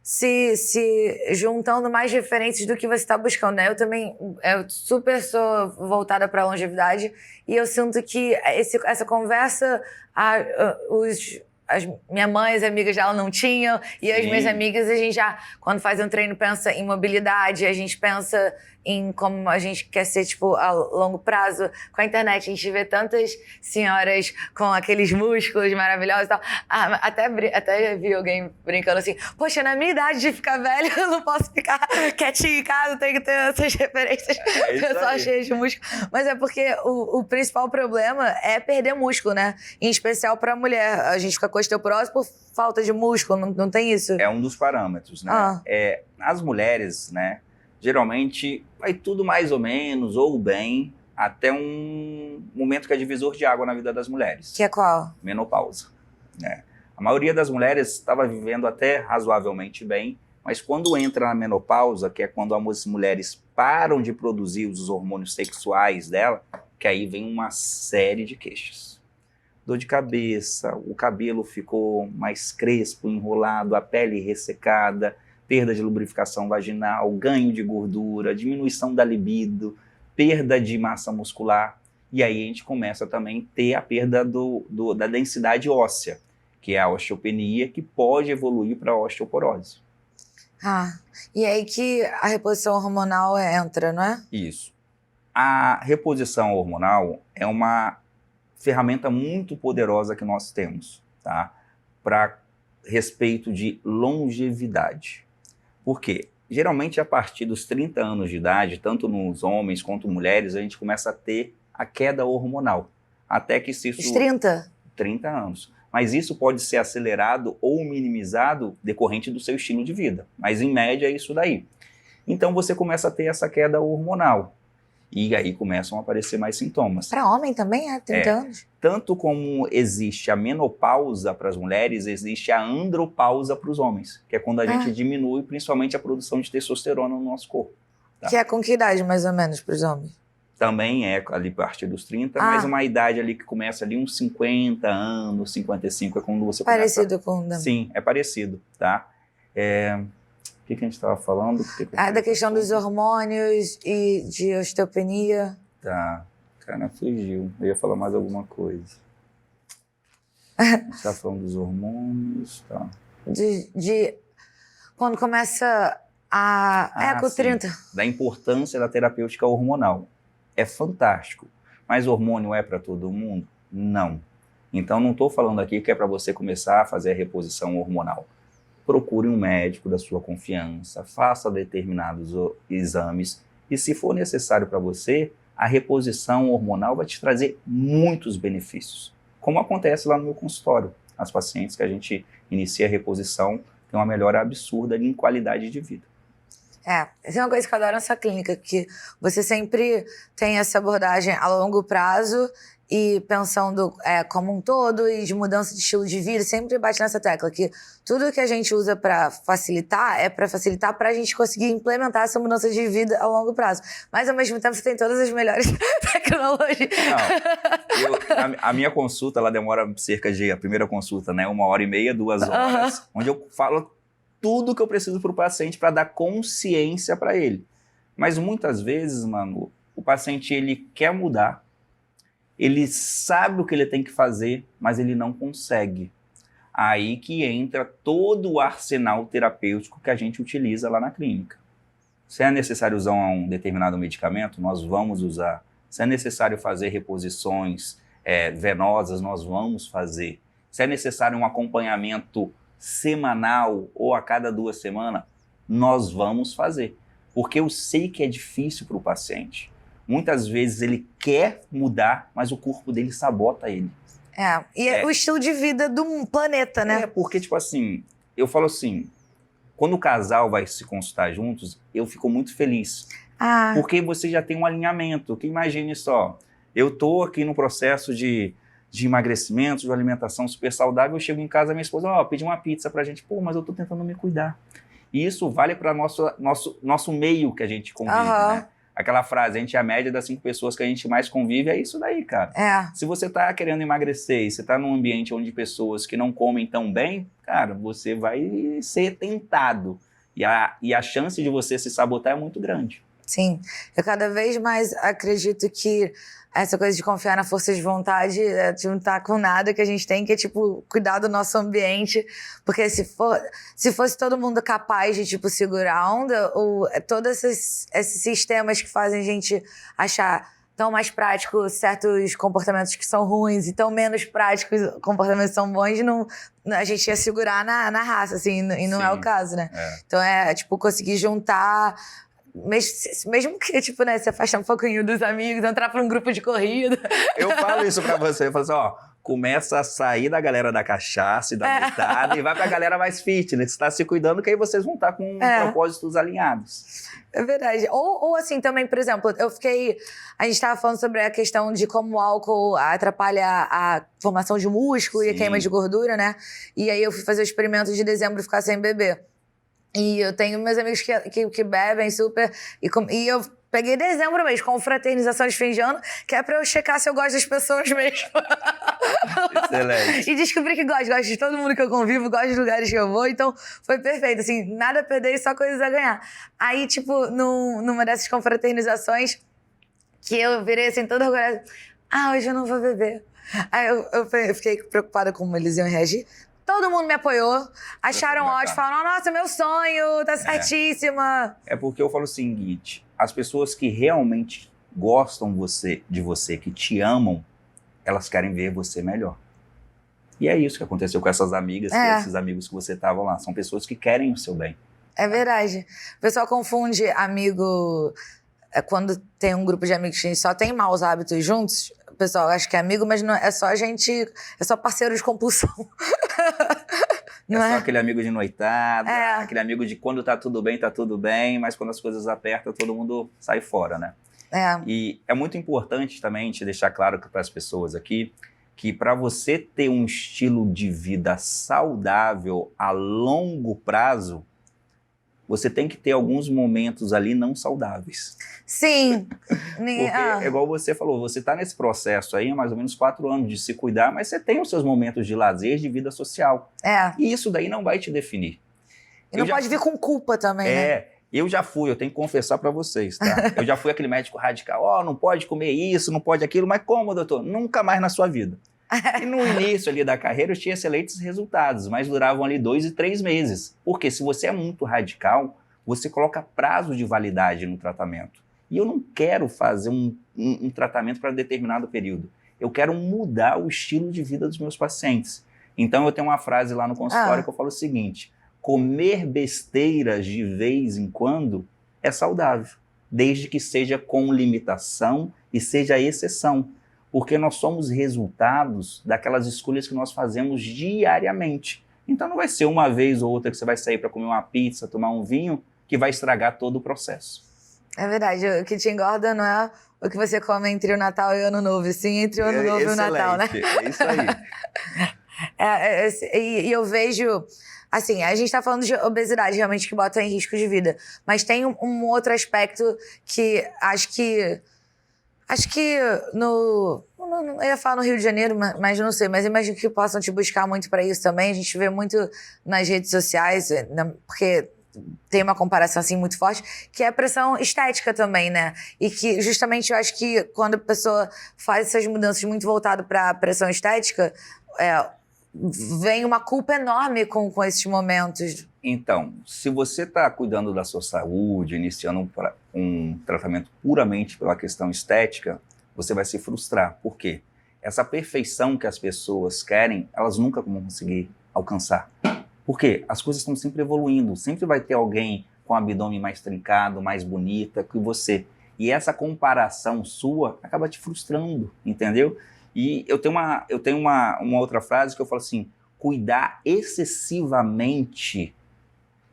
se juntando mais referências do que você está buscando, né? Eu super sou voltada para a longevidade e eu sinto que essa conversa, as minhas mães, amigas dela não tinham, e as minhas amigas, a gente já, quando faz um treino, pensa em mobilidade, a gente pensa em como a gente quer ser, tipo, a longo prazo. Com a internet, a gente vê tantas senhoras com aqueles músculos maravilhosos e tal. Até vi alguém brincando assim, poxa, na minha idade de ficar velho, eu não posso ficar quietinho em casa, tenho que ter essas referências. Pessoal cheio de músculo. Mas é porque o principal problema é perder músculo, né? Em especial pra mulher. A gente fica com osteoporose por falta de músculo, não tem isso? É um dos parâmetros, né? As mulheres, né? Geralmente vai tudo mais ou menos, ou bem, até um momento que é divisor de água na vida das mulheres. Que é qual? Menopausa. Né? A maioria das mulheres estava vivendo até razoavelmente bem, mas quando entra na menopausa, que é quando as mulheres param de produzir os hormônios sexuais dela, que aí vem uma série de queixas. Dor de cabeça, o cabelo ficou mais crespo, enrolado, a pele ressecada, perda de lubrificação vaginal, ganho de gordura, diminuição da libido, perda de massa muscular. E aí a gente começa também a ter a perda da densidade óssea, que é a osteopenia, que pode evoluir para a osteoporose. E aí que a reposição hormonal entra, não é? Isso. A reposição hormonal é uma ferramenta muito poderosa que nós temos, tá? Para respeito de longevidade. Por quê? Geralmente, a partir dos 30 anos de idade, tanto nos homens quanto mulheres, a gente começa a ter a queda hormonal. Até que se isso... Os 30? 30 anos. Mas isso pode ser acelerado ou minimizado decorrente do seu estilo de vida. Mas, em média, é isso daí. Então, você começa a ter essa queda hormonal. E aí começam a aparecer mais sintomas. Para homem também 30 anos? Tanto como existe a menopausa para as mulheres, existe a andropausa para os homens, que é quando a gente diminui principalmente a produção de testosterona no nosso corpo. Tá? Que é com que idade, mais ou menos, para os homens? Também é ali a partir dos 30, mas uma idade ali que começa ali uns 50 anos, 55, é quando você parecido começa... com... Sim, é parecido, tá? O que a gente estava falando? Da questão dos hormônios e de osteopenia. Tá. Cara, fugiu. Eu ia falar mais alguma coisa. A gente estava falando dos hormônios, tá? Quando começa com 30. Da importância da terapêutica hormonal. É fantástico. Mas hormônio é para todo mundo? Não. Então, não estou falando aqui que é para você começar a fazer a reposição hormonal. Procure um médico da sua confiança, faça determinados exames e, se for necessário para você, a reposição hormonal vai te trazer muitos benefícios, como acontece lá no meu consultório. As pacientes que a gente inicia a reposição têm uma melhora absurda em qualidade de vida. Essa é uma coisa que eu adoro nessa clínica, que você sempre tem essa abordagem a longo prazo e pensando como um todo e de mudança de estilo de vida, sempre bate nessa tecla que tudo que a gente usa para facilitar é para facilitar para a gente conseguir implementar essa mudança de vida a longo prazo. Mas, ao mesmo tempo, você tem todas as melhores tecnologias. Não, a minha consulta, ela demora cerca de, a primeira consulta, né, 1h30, 2 horas, onde eu falo tudo que eu preciso para o paciente para dar consciência para ele. Mas, muitas vezes, Manu, o paciente ele quer mudar, ele sabe o que ele tem que fazer, mas ele não consegue. Aí que entra todo o arsenal terapêutico que a gente utiliza lá na clínica. Se é necessário usar um determinado medicamento, nós vamos usar. Se é necessário fazer reposições venosas, nós vamos fazer. Se é necessário um acompanhamento semanal ou a cada 2 semanas, nós vamos fazer. Porque eu sei que é difícil para o paciente. Muitas vezes ele quer mudar, mas o corpo dele sabota ele. O estilo de vida do planeta, né? Porque, tipo assim, eu falo assim, quando o casal vai se consultar juntos, eu fico muito feliz. Porque você já tem um alinhamento. Que imagine só, eu tô aqui no processo de emagrecimento, de alimentação super saudável, eu chego em casa, minha esposa, pedi uma pizza pra gente. Pô, mas eu tô tentando me cuidar. E isso vale para nosso meio que a gente convive, né? Aquela frase, a gente é a média das 5 pessoas que a gente mais convive, é isso daí, cara. Se você tá querendo emagrecer e você tá num ambiente onde pessoas que não comem tão bem, cara, você vai ser tentado. E a chance de você se sabotar é muito grande. Sim, eu cada vez mais acredito que essa coisa de confiar na força de vontade de não estar com nada que a gente tem, que é, tipo, cuidar do nosso ambiente. Porque se fosse todo mundo capaz de, tipo, segurar a onda, ou todos esses sistemas que fazem a gente achar tão mais prático certos comportamentos que são ruins e tão menos práticos comportamentos que são bons, a gente ia segurar na raça, assim, e não é o caso, né? Então tipo, conseguir juntar... Mesmo que, tipo, né, se afastar um pouquinho dos amigos, entrar para um grupo de corrida. Eu falo isso pra você, eu falo assim, ó, começa a sair da galera da cachaça e da noitada e vai pra galera mais fitness, tá se cuidando, que aí vocês vão estar com propósitos alinhados. É verdade. Ou assim, também, por exemplo, a gente tava falando sobre a questão de como o álcool atrapalha a formação de músculo e a queima de gordura, né? E aí eu fui fazer o experimento de dezembro e ficar sem beber. E eu tenho meus amigos que bebem super. E eu peguei dezembro mesmo, com fraternização de fim de ano, que é pra eu checar se eu gosto das pessoas mesmo. Excelente. E descobri que gosto de todo mundo que eu convivo, gosto dos lugares que eu vou. Então, foi perfeito. Assim, nada a perder e só coisas a ganhar. Aí, tipo, numa dessas confraternizações, que eu virei assim, toda orgulhosa. Hoje eu não vou beber. Aí eu fiquei preocupada como eles iam reagir. Todo mundo me apoiou, acharam ótimo, falaram, nossa, meu sonho, tá certíssima. É porque eu falo o seguinte, as pessoas que realmente gostam de você, que te amam, elas querem ver você melhor. E é isso que aconteceu com essas amigas, esses amigos que você tava lá, são pessoas que querem o seu bem. É verdade. O pessoal confunde amigo... Quando tem um grupo de amigos que a gente só tem maus hábitos juntos, o pessoal acha que é amigo, mas não, é só parceiro de compulsão. Não é só aquele amigo de noitada, aquele amigo de quando tá tudo bem, mas quando as coisas apertam, todo mundo sai fora, né? E é muito importante também te deixar claro para as pessoas aqui que para você ter um estilo de vida saudável a longo prazo, você tem que ter alguns momentos ali não saudáveis. Sim. Porque, é igual você falou, você está nesse processo aí há mais ou menos 4 anos de se cuidar, mas você tem os seus momentos de lazer, de vida social. E isso daí não vai te definir. E não pode vir com culpa também, né? Eu já fui, eu tenho que confessar para vocês, tá? Eu já fui aquele médico radical, não pode comer isso, não pode aquilo, mas como, doutor? Nunca mais na sua vida. E no início ali da carreira eu tinha excelentes resultados, mas duravam ali 2 e 3 meses. Porque se você é muito radical, você coloca prazo de validade no tratamento. E eu não quero fazer um tratamento para determinado período. Eu quero mudar o estilo de vida dos meus pacientes. Então eu tenho uma frase lá no consultório que eu falo o seguinte, comer besteiras de vez em quando é saudável, desde que seja com limitação e seja exceção. Porque nós somos resultados daquelas escolhas que nós fazemos diariamente. Então não vai ser uma vez ou outra que você vai sair para comer uma pizza, tomar um vinho, que vai estragar todo o processo. É verdade, o que te engorda não é o que você come entre o Natal e o Ano Novo, sim entre o Ano Novo e o Natal, né? É isso aí. E eu vejo... Assim, a gente tá falando de obesidade, realmente, que bota em risco de vida. Mas tem um outro aspecto que acho que eu ia falar no Rio de Janeiro, mas não sei, mas imagino que possam te buscar muito para isso também. A gente vê muito nas redes sociais, porque tem uma comparação assim muito forte, que é a pressão estética também, né? E que justamente eu acho que quando a pessoa faz essas mudanças muito voltado para a pressão estética, vem uma culpa enorme com esses momentos. Então, se você está cuidando da sua saúde, iniciando um tratamento puramente pela questão estética, você vai se frustrar. Por quê? Essa perfeição que as pessoas querem, elas nunca vão conseguir alcançar. Por quê? As coisas estão sempre evoluindo. Sempre vai ter alguém com o abdômen mais trincado, mais bonita que você. E essa comparação sua acaba te frustrando, entendeu? E eu tenho uma outra frase que eu falo assim, cuidar excessivamente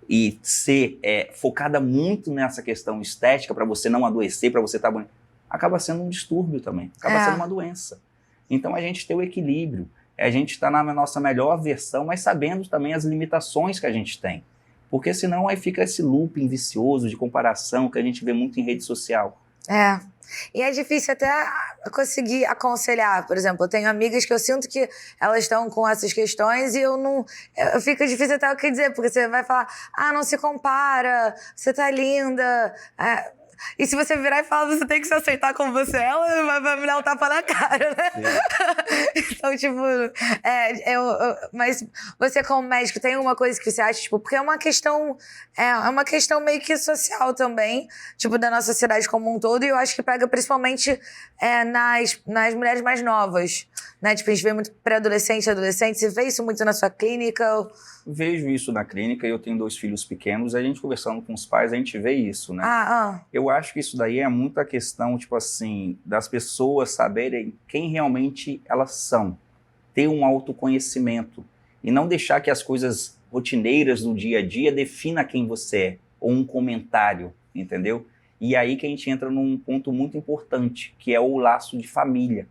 e ser focada muito nessa questão estética para você não adoecer, para você estar bonito, acaba sendo um distúrbio também, acaba sendo uma doença. Então a gente tem o equilíbrio, a gente está na nossa melhor versão, mas sabendo também as limitações que a gente tem. Porque senão aí fica esse looping vicioso de comparação que a gente vê muito em rede social. É. E é difícil até conseguir aconselhar. Por exemplo, eu tenho amigas que eu sinto que elas estão com essas questões e eu não... Fica difícil até o que dizer, porque você vai falar, não se compara, você tá linda... E se você virar e falar, você tem que se aceitar como você é, ela vai me dar um tapa na cara, né? Então, tipo... mas você, como médico, tem alguma coisa que você acha, tipo... Porque é uma questão meio que social também, tipo, da nossa sociedade como um todo, e eu acho que pega principalmente nas mulheres mais novas, né? Tipo, a gente vê muito pré-adolescente e adolescente. Você vê isso muito na sua clínica? Vejo isso na clínica, eu tenho 2 filhos pequenos, a gente conversando com os pais, a gente vê isso, né? Eu acho que isso daí é muita questão, tipo assim, das pessoas saberem quem realmente elas são, ter um autoconhecimento e não deixar que as coisas rotineiras do dia a dia defina quem você é, ou um comentário, entendeu? E aí que a gente entra num ponto muito importante, que é o laço de família.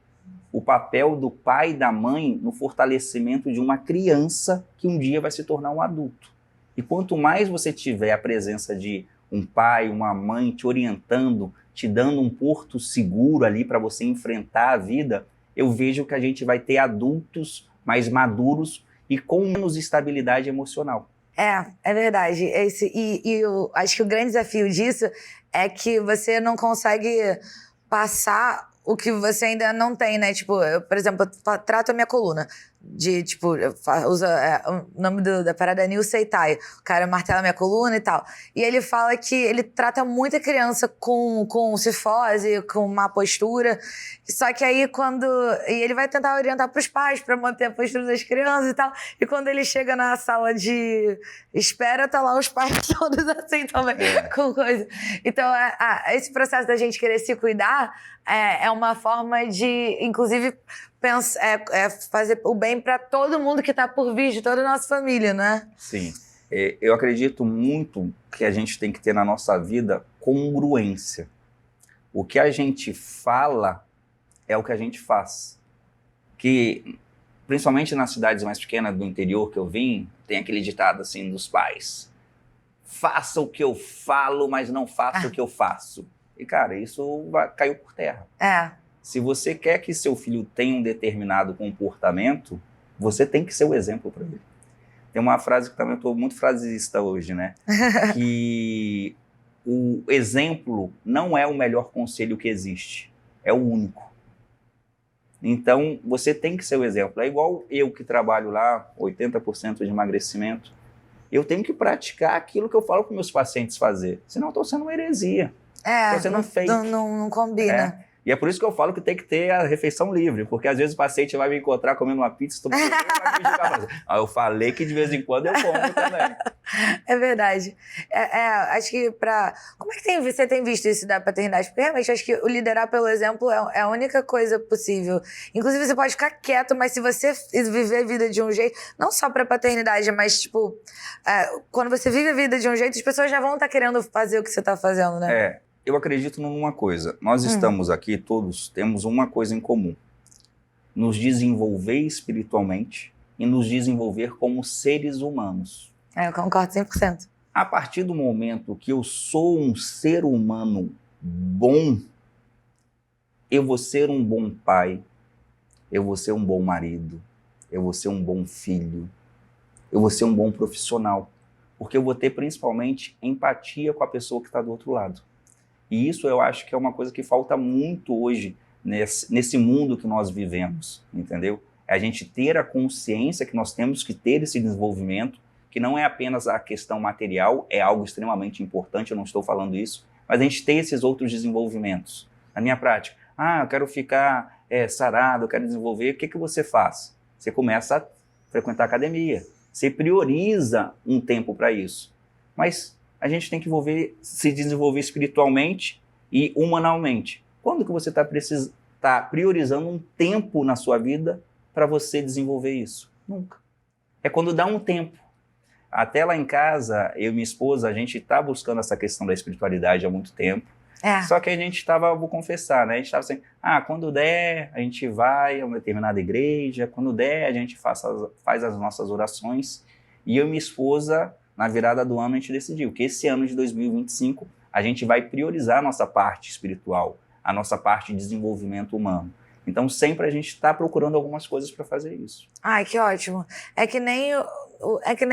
O papel do pai e da mãe no fortalecimento de uma criança que um dia vai se tornar um adulto. E quanto mais você tiver a presença de um pai, uma mãe te orientando, te dando um porto seguro ali para você enfrentar a vida, eu vejo que a gente vai ter adultos mais maduros e com menos estabilidade emocional. É verdade. E eu acho que o grande desafio disso é que você não consegue passar o que você ainda não tem, né? Tipo, eu, por exemplo, eu trato a minha coluna. Tipo, o nome da parada é Neil Seitai. O cara martela minha coluna e tal. E ele fala que ele trata muita criança com cifose, com má postura. Só que aí e ele vai tentar orientar pros pais pra manter a postura das crianças e tal. E quando ele chega na sala de espera, tá lá os pais todos assim também, com coisa. Então, esse processo da gente querer se cuidar é uma forma de, inclusive, fazer o bem para todo mundo que está por vir, de toda a nossa família, né? Sim. Eu acredito muito que a gente tem que ter na nossa vida congruência. O que a gente fala é o que a gente faz. Que, principalmente nas cidades mais pequenas do interior que eu vim, tem aquele ditado assim dos pais: faça o que eu falo, mas não faça o que eu faço. E, cara, isso caiu por terra. Se você quer que seu filho tenha um determinado comportamento, você tem que ser o exemplo para ele. Tem uma frase que também eu estou muito frasista hoje, né? Que o exemplo não é o melhor conselho que existe, é o único. Então, você tem que ser o exemplo. É igual eu que trabalho lá, 80% de emagrecimento. Eu tenho que praticar aquilo que eu falo para meus pacientes fazer. Senão eu estou sendo uma heresia. Você não fez. Não combina. E é por isso que eu falo que tem que ter a refeição livre, porque às vezes o paciente vai me encontrar comendo uma pizza, vai me julgar. Eu falei que de vez em quando eu como também. É verdade. Acho que Como é que você tem visto isso da paternidade? Porque realmente acho que o liderar pelo exemplo é a única coisa possível. Inclusive você pode ficar quieto, mas se você viver a vida de um jeito, não só pra paternidade, mas tipo, quando você vive a vida de um jeito, as pessoas já vão estar querendo fazer o que você tá fazendo, né? Eu acredito numa coisa. Nós estamos aqui, todos temos uma coisa em comum: nos desenvolver espiritualmente e nos desenvolver como seres humanos. Eu concordo 100%. A partir do momento que eu sou um ser humano bom, eu vou ser um bom pai, eu vou ser um bom marido, eu vou ser um bom filho, eu vou ser um bom profissional, porque eu vou ter principalmente empatia com a pessoa que está do outro lado. E isso eu acho que é uma coisa que falta muito hoje nesse mundo que nós vivemos, entendeu? É a gente ter a consciência que nós temos que ter esse desenvolvimento, que não é apenas a questão material, é algo extremamente importante, eu não estou falando isso, mas a gente ter esses outros desenvolvimentos. Na minha prática, eu quero ficar sarado, eu quero desenvolver, o que você faz? Você começa a frequentar a academia, você prioriza um tempo para isso. Mas a gente tem que se desenvolver espiritualmente e humanamente. Quando que você está priorizando um tempo na sua vida para você desenvolver isso? Nunca. É quando dá um tempo. Até lá em casa, eu e minha esposa, a gente está buscando essa questão da espiritualidade há muito tempo. Só que a gente estava, vou confessar, né? A gente estava assim, quando der, a gente vai a uma determinada igreja, quando der, a gente faz as nossas orações. E eu e minha esposa, na virada do ano, a gente decidiu que esse ano de 2025 a gente vai priorizar a nossa parte espiritual, a nossa parte de desenvolvimento humano. Então, sempre a gente está procurando algumas coisas para fazer isso. Ai, que ótimo. É que nem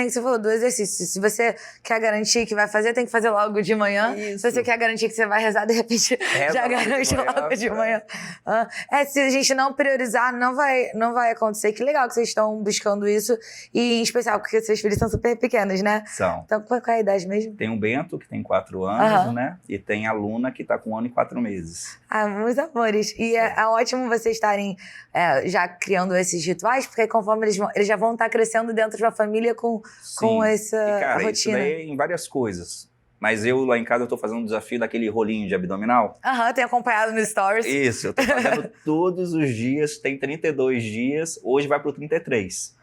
você falou do exercício. Se você quer garantir que vai fazer, tem que fazer logo de manhã. Isso. Se você quer garantir que você vai rezar, de repente, já garante logo de manhã. Se a gente não priorizar, não vai acontecer. Que legal que vocês estão buscando isso. E, em especial, porque seus filhos são super pequenos, né? São. Então, qual é a idade mesmo? Tem o Bento, que tem 4 anos, né? E tem a Luna, que está com 1 ano e 4 meses. Ah, meus amores. E é ótimo vocês estarem já criando esses rituais, porque conforme eles já vão estar crescendo dentro de uma família com essa e, cara, rotina. Isso daí é em várias coisas. Mas eu, lá em casa, eu tô fazendo um desafio daquele rolinho de abdominal. Tenho acompanhado nos stories. Isso, eu tô fazendo todos os dias, tem 32 dias, hoje vai pro 33.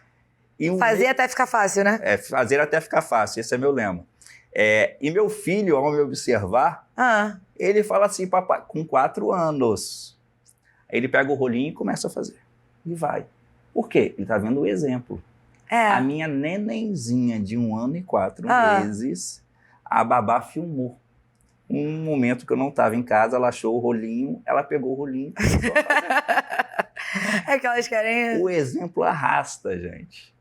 Fazer até ficar fácil, né? Fazer até ficar fácil, esse é meu lema. E meu filho, ao me observar, ele fala assim, papai, com 4 anos. Aí ele pega o rolinho e começa a fazer. E vai. Por quê? Ele tá vendo o exemplo. A minha nenenzinha de 1 ano e 4 meses, a babá filmou. Um momento que eu não estava em casa, ela achou o rolinho, ela pegou o rolinho e começou a fazer. É que elas querem... O exemplo arrasta, gente.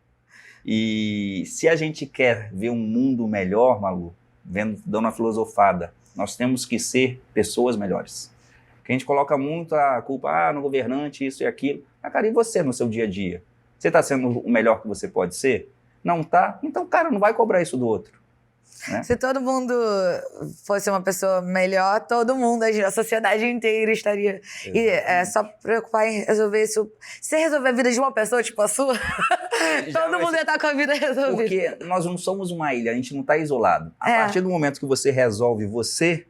E se a gente quer ver um mundo melhor, Malu, dando uma filosofada, nós temos que ser pessoas melhores. Porque a gente coloca muito a culpa no governante, isso e aquilo. Mas, cara, e você no seu dia a dia? Você está sendo o melhor que você pode ser? Não tá? Então, cara, não vai cobrar isso do outro. Né? Se todo mundo fosse uma pessoa melhor, todo mundo, a sociedade inteira estaria... Exatamente. E é só preocupar em resolver isso. Se resolver a vida de uma pessoa, tipo a sua, todo mundo ia estar com a vida resolvida. Porque nós não somos uma ilha, a gente não está isolado. A partir do momento que você resolve você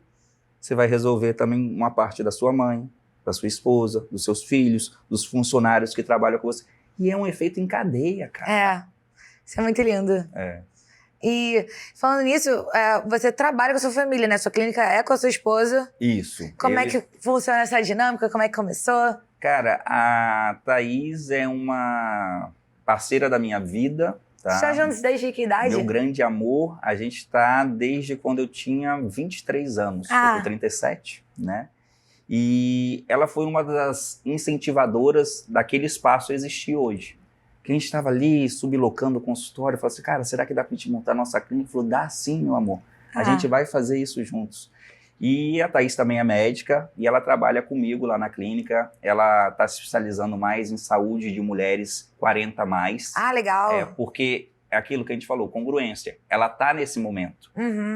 vai resolver também uma parte da sua mãe, da sua esposa, dos seus filhos, dos funcionários que trabalham com você. E é um efeito em cadeia, cara. Isso é muito lindo. E falando nisso, você trabalha com a sua família, né? Sua clínica é com a sua esposa. Isso. Como é que funciona essa dinâmica? Como é que começou? Cara, a Thaís é uma parceira da minha vida. Tá? Você está juntos desde que idade? Meu grande amor, a gente está desde quando eu tinha 23 anos. Eu tô com 37, né? E ela foi uma das incentivadoras daquele espaço existir hoje. Que a gente estava ali sublocando o consultório, falou assim, cara, será que dá pra gente montar a nossa clínica? Falou, dá sim, meu amor. A gente vai fazer isso juntos. E a Thaís também é médica e ela trabalha comigo lá na clínica. Ela está se especializando mais em saúde de mulheres 40 a mais. Legal. Porque é aquilo que a gente falou, congruência. Ela está nesse momento.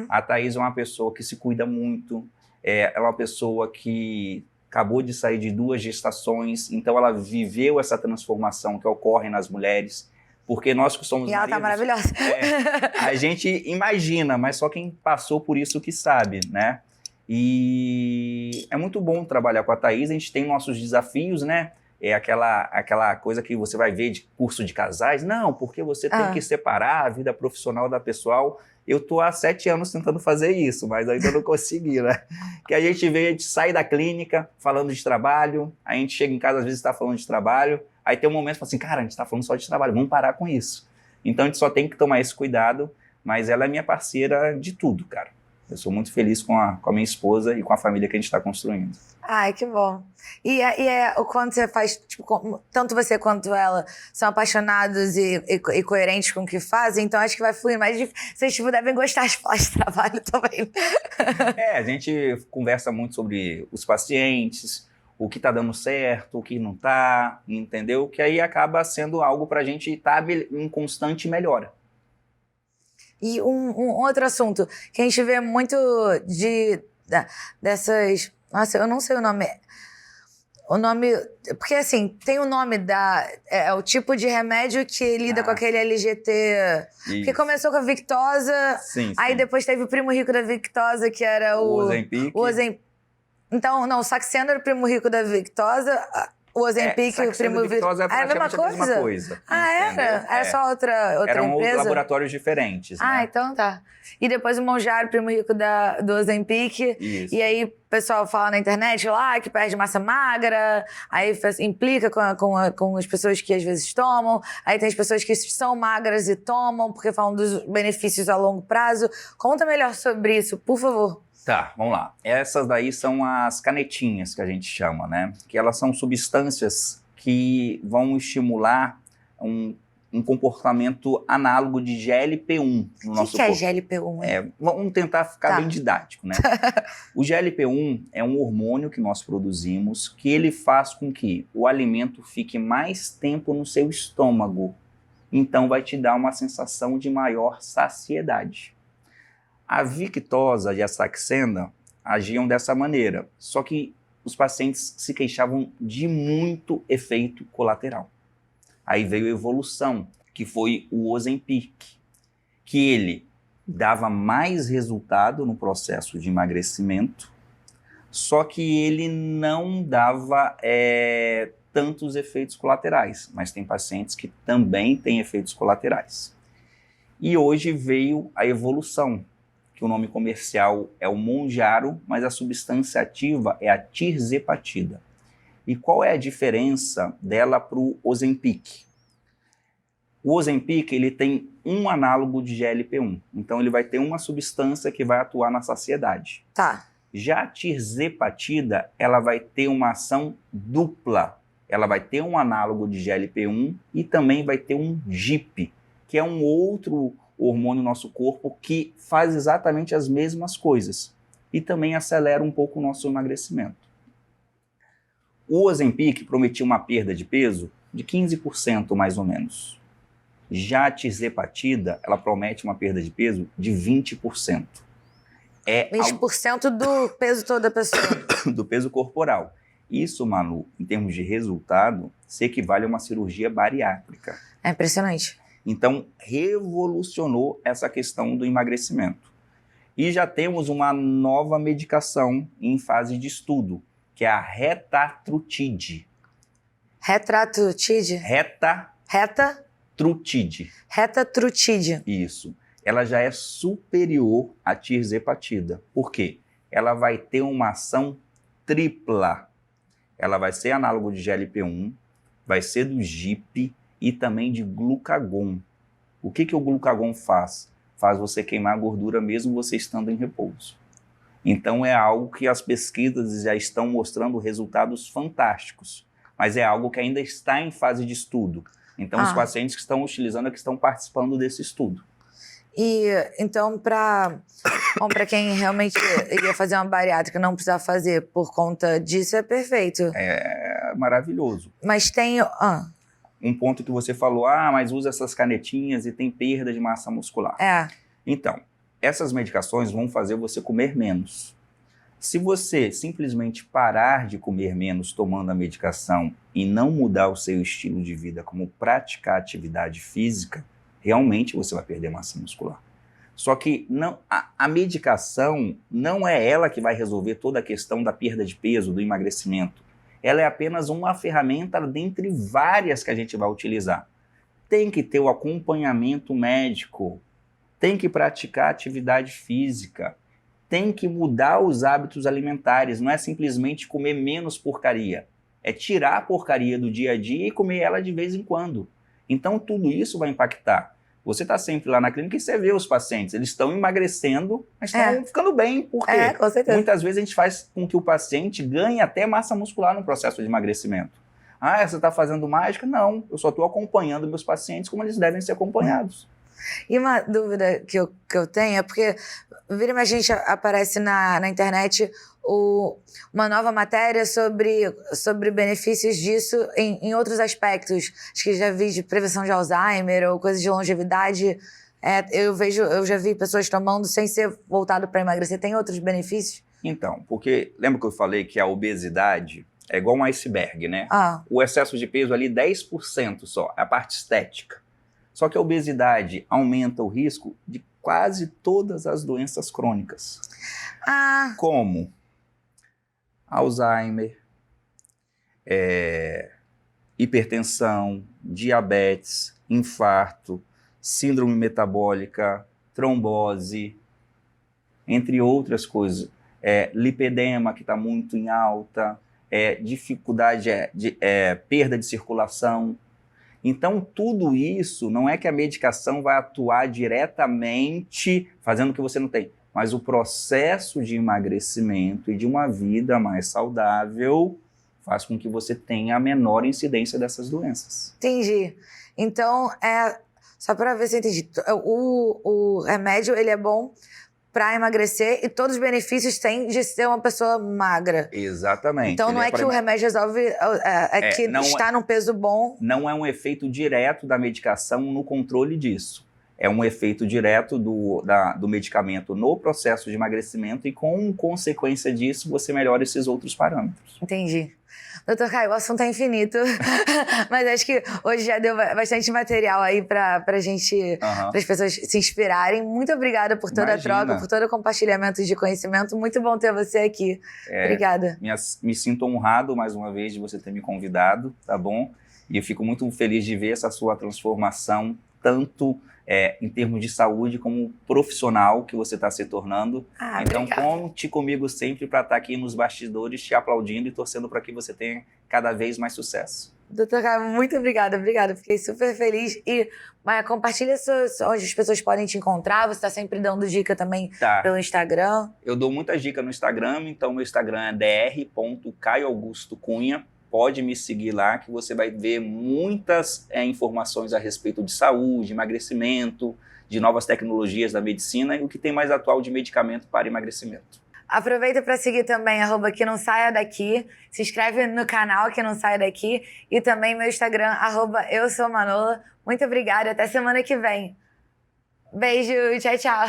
A Thaís é uma pessoa que se cuida muito. Ela é uma pessoa que acabou de sair de 2 gestações, então ela viveu essa transformação que ocorre nas mulheres, porque nós que somos maridos... E ela tá maravilhosa. A gente imagina, mas só quem passou por isso que sabe, né? E é muito bom trabalhar com a Thaís, a gente tem nossos desafios, né? É aquela coisa que você vai ver de curso de casais. Não, porque você tem que separar a vida profissional da pessoal. Eu tô há 7 anos tentando fazer isso, mas ainda não consegui, né? Que a gente sai da clínica falando de trabalho, a gente chega em casa, às vezes está falando de trabalho, aí tem um momento que fala assim, cara, a gente está falando só de trabalho, vamos parar com isso. Então a gente só tem que tomar esse cuidado, mas ela é minha parceira de tudo, cara. Eu sou muito feliz com a minha esposa e com a família que a gente está construindo. Ai, que bom. E quando você faz, tipo, tanto você quanto ela são apaixonados e coerentes com o que fazem, então acho que vai fluir mais. Vocês tipo, devem gostar de falar de trabalho também. A gente conversa muito sobre os pacientes, o que está dando certo, o que não está, entendeu? Que aí acaba sendo algo para a gente estar em constante melhora. E um outro assunto que a gente vê muito dessas... Nossa, eu não sei o nome. O nome... Porque, assim, tem o nome é o tipo de remédio que lida com aquele LGT... Isso. Porque começou com a Victoza, aí depois teve o primo rico da Victoza, que era o... Ozempic. Então, não, o Saxenda era o primo rico da Victoza... O Ozempic e o primo... Victoza era a mesma coisa? Era? Era só outra Eram empresa? laboratórios diferentes, né? Então tá. E depois o Mounjaro, primo rico do Ozempic. Isso. E aí o pessoal fala na internet lá que perde massa magra, aí implica com as pessoas que às vezes tomam, aí tem as pessoas que são magras e tomam, porque falam dos benefícios a longo prazo. Conta melhor sobre isso, por favor. Tá, vamos lá. Essas daí são as canetinhas que a gente chama, né? Que elas são substâncias que vão estimular um comportamento análogo de GLP-1 no nosso O que é corpo. GLP-1? Vamos tentar ficar Tá. bem didático, né? O GLP-1 é um hormônio que nós produzimos que ele faz com que o alimento fique mais tempo no seu estômago. Então vai te dar uma sensação de maior saciedade. A Victoza e a Saxenda agiam dessa maneira, só que os pacientes se queixavam de muito efeito colateral. Aí veio a evolução, que foi o Ozempic, que ele dava mais resultado no processo de emagrecimento, só que ele não dava tantos efeitos colaterais, mas tem pacientes que também têm efeitos colaterais. E hoje veio a evolução, que o nome comercial é o Mounjaro, mas a substância ativa é a tirzepatida. E qual é a diferença dela para o Ozempic? O Ozempic ele tem um análogo de GLP-1, então ele vai ter uma substância que vai atuar na saciedade. Tá. Já a tirzepatida, ela vai ter uma ação dupla. Ela vai ter um análogo de GLP-1 e também vai ter um GIP, que é um outro hormônio no nosso corpo que faz exatamente as mesmas coisas e também acelera um pouco o nosso emagrecimento. O Ozempic prometia uma perda de peso de 15% mais ou menos. Já a tirzepatida, ela promete uma perda de peso de 20%. 20% do peso todo da pessoa. Do peso corporal. Isso, Manu, em termos de resultado, se equivale a uma cirurgia bariátrica. É impressionante. Então, revolucionou essa questão do emagrecimento. E já temos uma nova medicação em fase de estudo, que é a retatrutide. Retatrutide? Retatrutide. Isso. Ela já é superior à tirzepatida. Por quê? Ela vai ter uma ação tripla. Ela vai ser análogo de GLP-1, vai ser do GIP e também de glucagon. O que o glucagon faz? Faz você queimar gordura mesmo você estando em repouso. Então é algo que as pesquisas já estão mostrando resultados fantásticos, mas é algo que ainda está em fase de estudo. Então os pacientes que estão utilizando é que estão participando desse estudo. E então para quem realmente iria fazer uma bariátrica não precisar fazer por conta disso é perfeito. É maravilhoso. Mas tem... Um ponto que você falou, mas usa essas canetinhas e tem perda de massa muscular. Então, essas medicações vão fazer você comer menos. Se você simplesmente parar de comer menos tomando a medicação e não mudar o seu estilo de vida, como praticar atividade física, realmente você vai perder massa muscular. Só que a medicação não é ela que vai resolver toda a questão da perda de peso, do emagrecimento. Ela é apenas uma ferramenta dentre várias que a gente vai utilizar. Tem que ter o acompanhamento médico, tem que praticar atividade física, tem que mudar os hábitos alimentares, não é simplesmente comer menos porcaria, é tirar a porcaria do dia a dia e comer ela de vez em quando. Então tudo isso vai impactar. Você está sempre lá na clínica e você vê os pacientes, eles estão emagrecendo, mas estão ficando bem. Por quê? Com certeza. Muitas vezes a gente faz com que o paciente ganhe até massa muscular no processo de emagrecimento. Você está fazendo mágica? Não, eu só estou acompanhando meus pacientes como eles devem ser acompanhados. E uma dúvida que eu tenho é porque vira e mexe, a gente aparece na internet uma nova matéria sobre benefícios disso em outros aspectos. Acho que já vi de prevenção de Alzheimer ou coisas de longevidade. Eu já vi pessoas tomando sem ser voltado para emagrecer. Tem outros benefícios? Então, porque lembra que eu falei que a obesidade é igual um iceberg, né? O excesso de peso ali 10% só, é a parte estética. Só que a obesidade aumenta o risco de quase todas as doenças crônicas. Como Alzheimer, hipertensão, diabetes, infarto, síndrome metabólica, trombose, entre outras coisas. Lipedema, que está muito em alta, dificuldade, perda de circulação. Então, tudo isso não é que a medicação vai atuar diretamente fazendo o que você não tem. mas o processo de emagrecimento e de uma vida mais saudável faz com que você tenha a menor incidência dessas doenças. Entendi. Então, só para ver se eu entendi. O remédio, ele é bom para emagrecer e todos os benefícios têm de ser uma pessoa magra. Exatamente. Então, não é que o remédio resolve, que está num peso bom. Não é um efeito direto da medicação no controle disso. É um efeito direto do medicamento no processo de emagrecimento e, com consequência disso, você melhora esses outros parâmetros. Entendi. Doutor Caio, o assunto é infinito, mas acho que hoje já deu bastante material aí para as pessoas se inspirarem. Muito obrigada por toda a troca, por todo o compartilhamento de conhecimento. Muito bom ter você aqui. Obrigada. Me sinto honrado, mais uma vez, de você ter me convidado, tá bom? E eu fico muito feliz de ver essa sua transformação, tanto em termos de saúde como profissional que você está se tornando. Então, obrigada. conte comigo sempre para estar aqui nos bastidores, te aplaudindo e torcendo para que você tenha cada vez mais sucesso. Doutor Caio, muito obrigada. Fiquei super feliz. E compartilha onde as pessoas podem te encontrar. Você está sempre dando dica também pelo Instagram. Eu dou muitas dicas no Instagram, então meu Instagram é dr.caioaugustocunha. Pode me seguir lá, que você vai ver muitas informações a respeito de saúde, emagrecimento, de novas tecnologias da medicina e o que tem mais atual de medicamento para emagrecimento. Aproveita para seguir também, @que não saia daqui. Se inscreve no canal Que Não Saia Daqui. E também meu Instagram, @eusoumanola. Muito obrigada, até semana que vem. Beijo, tchau, tchau.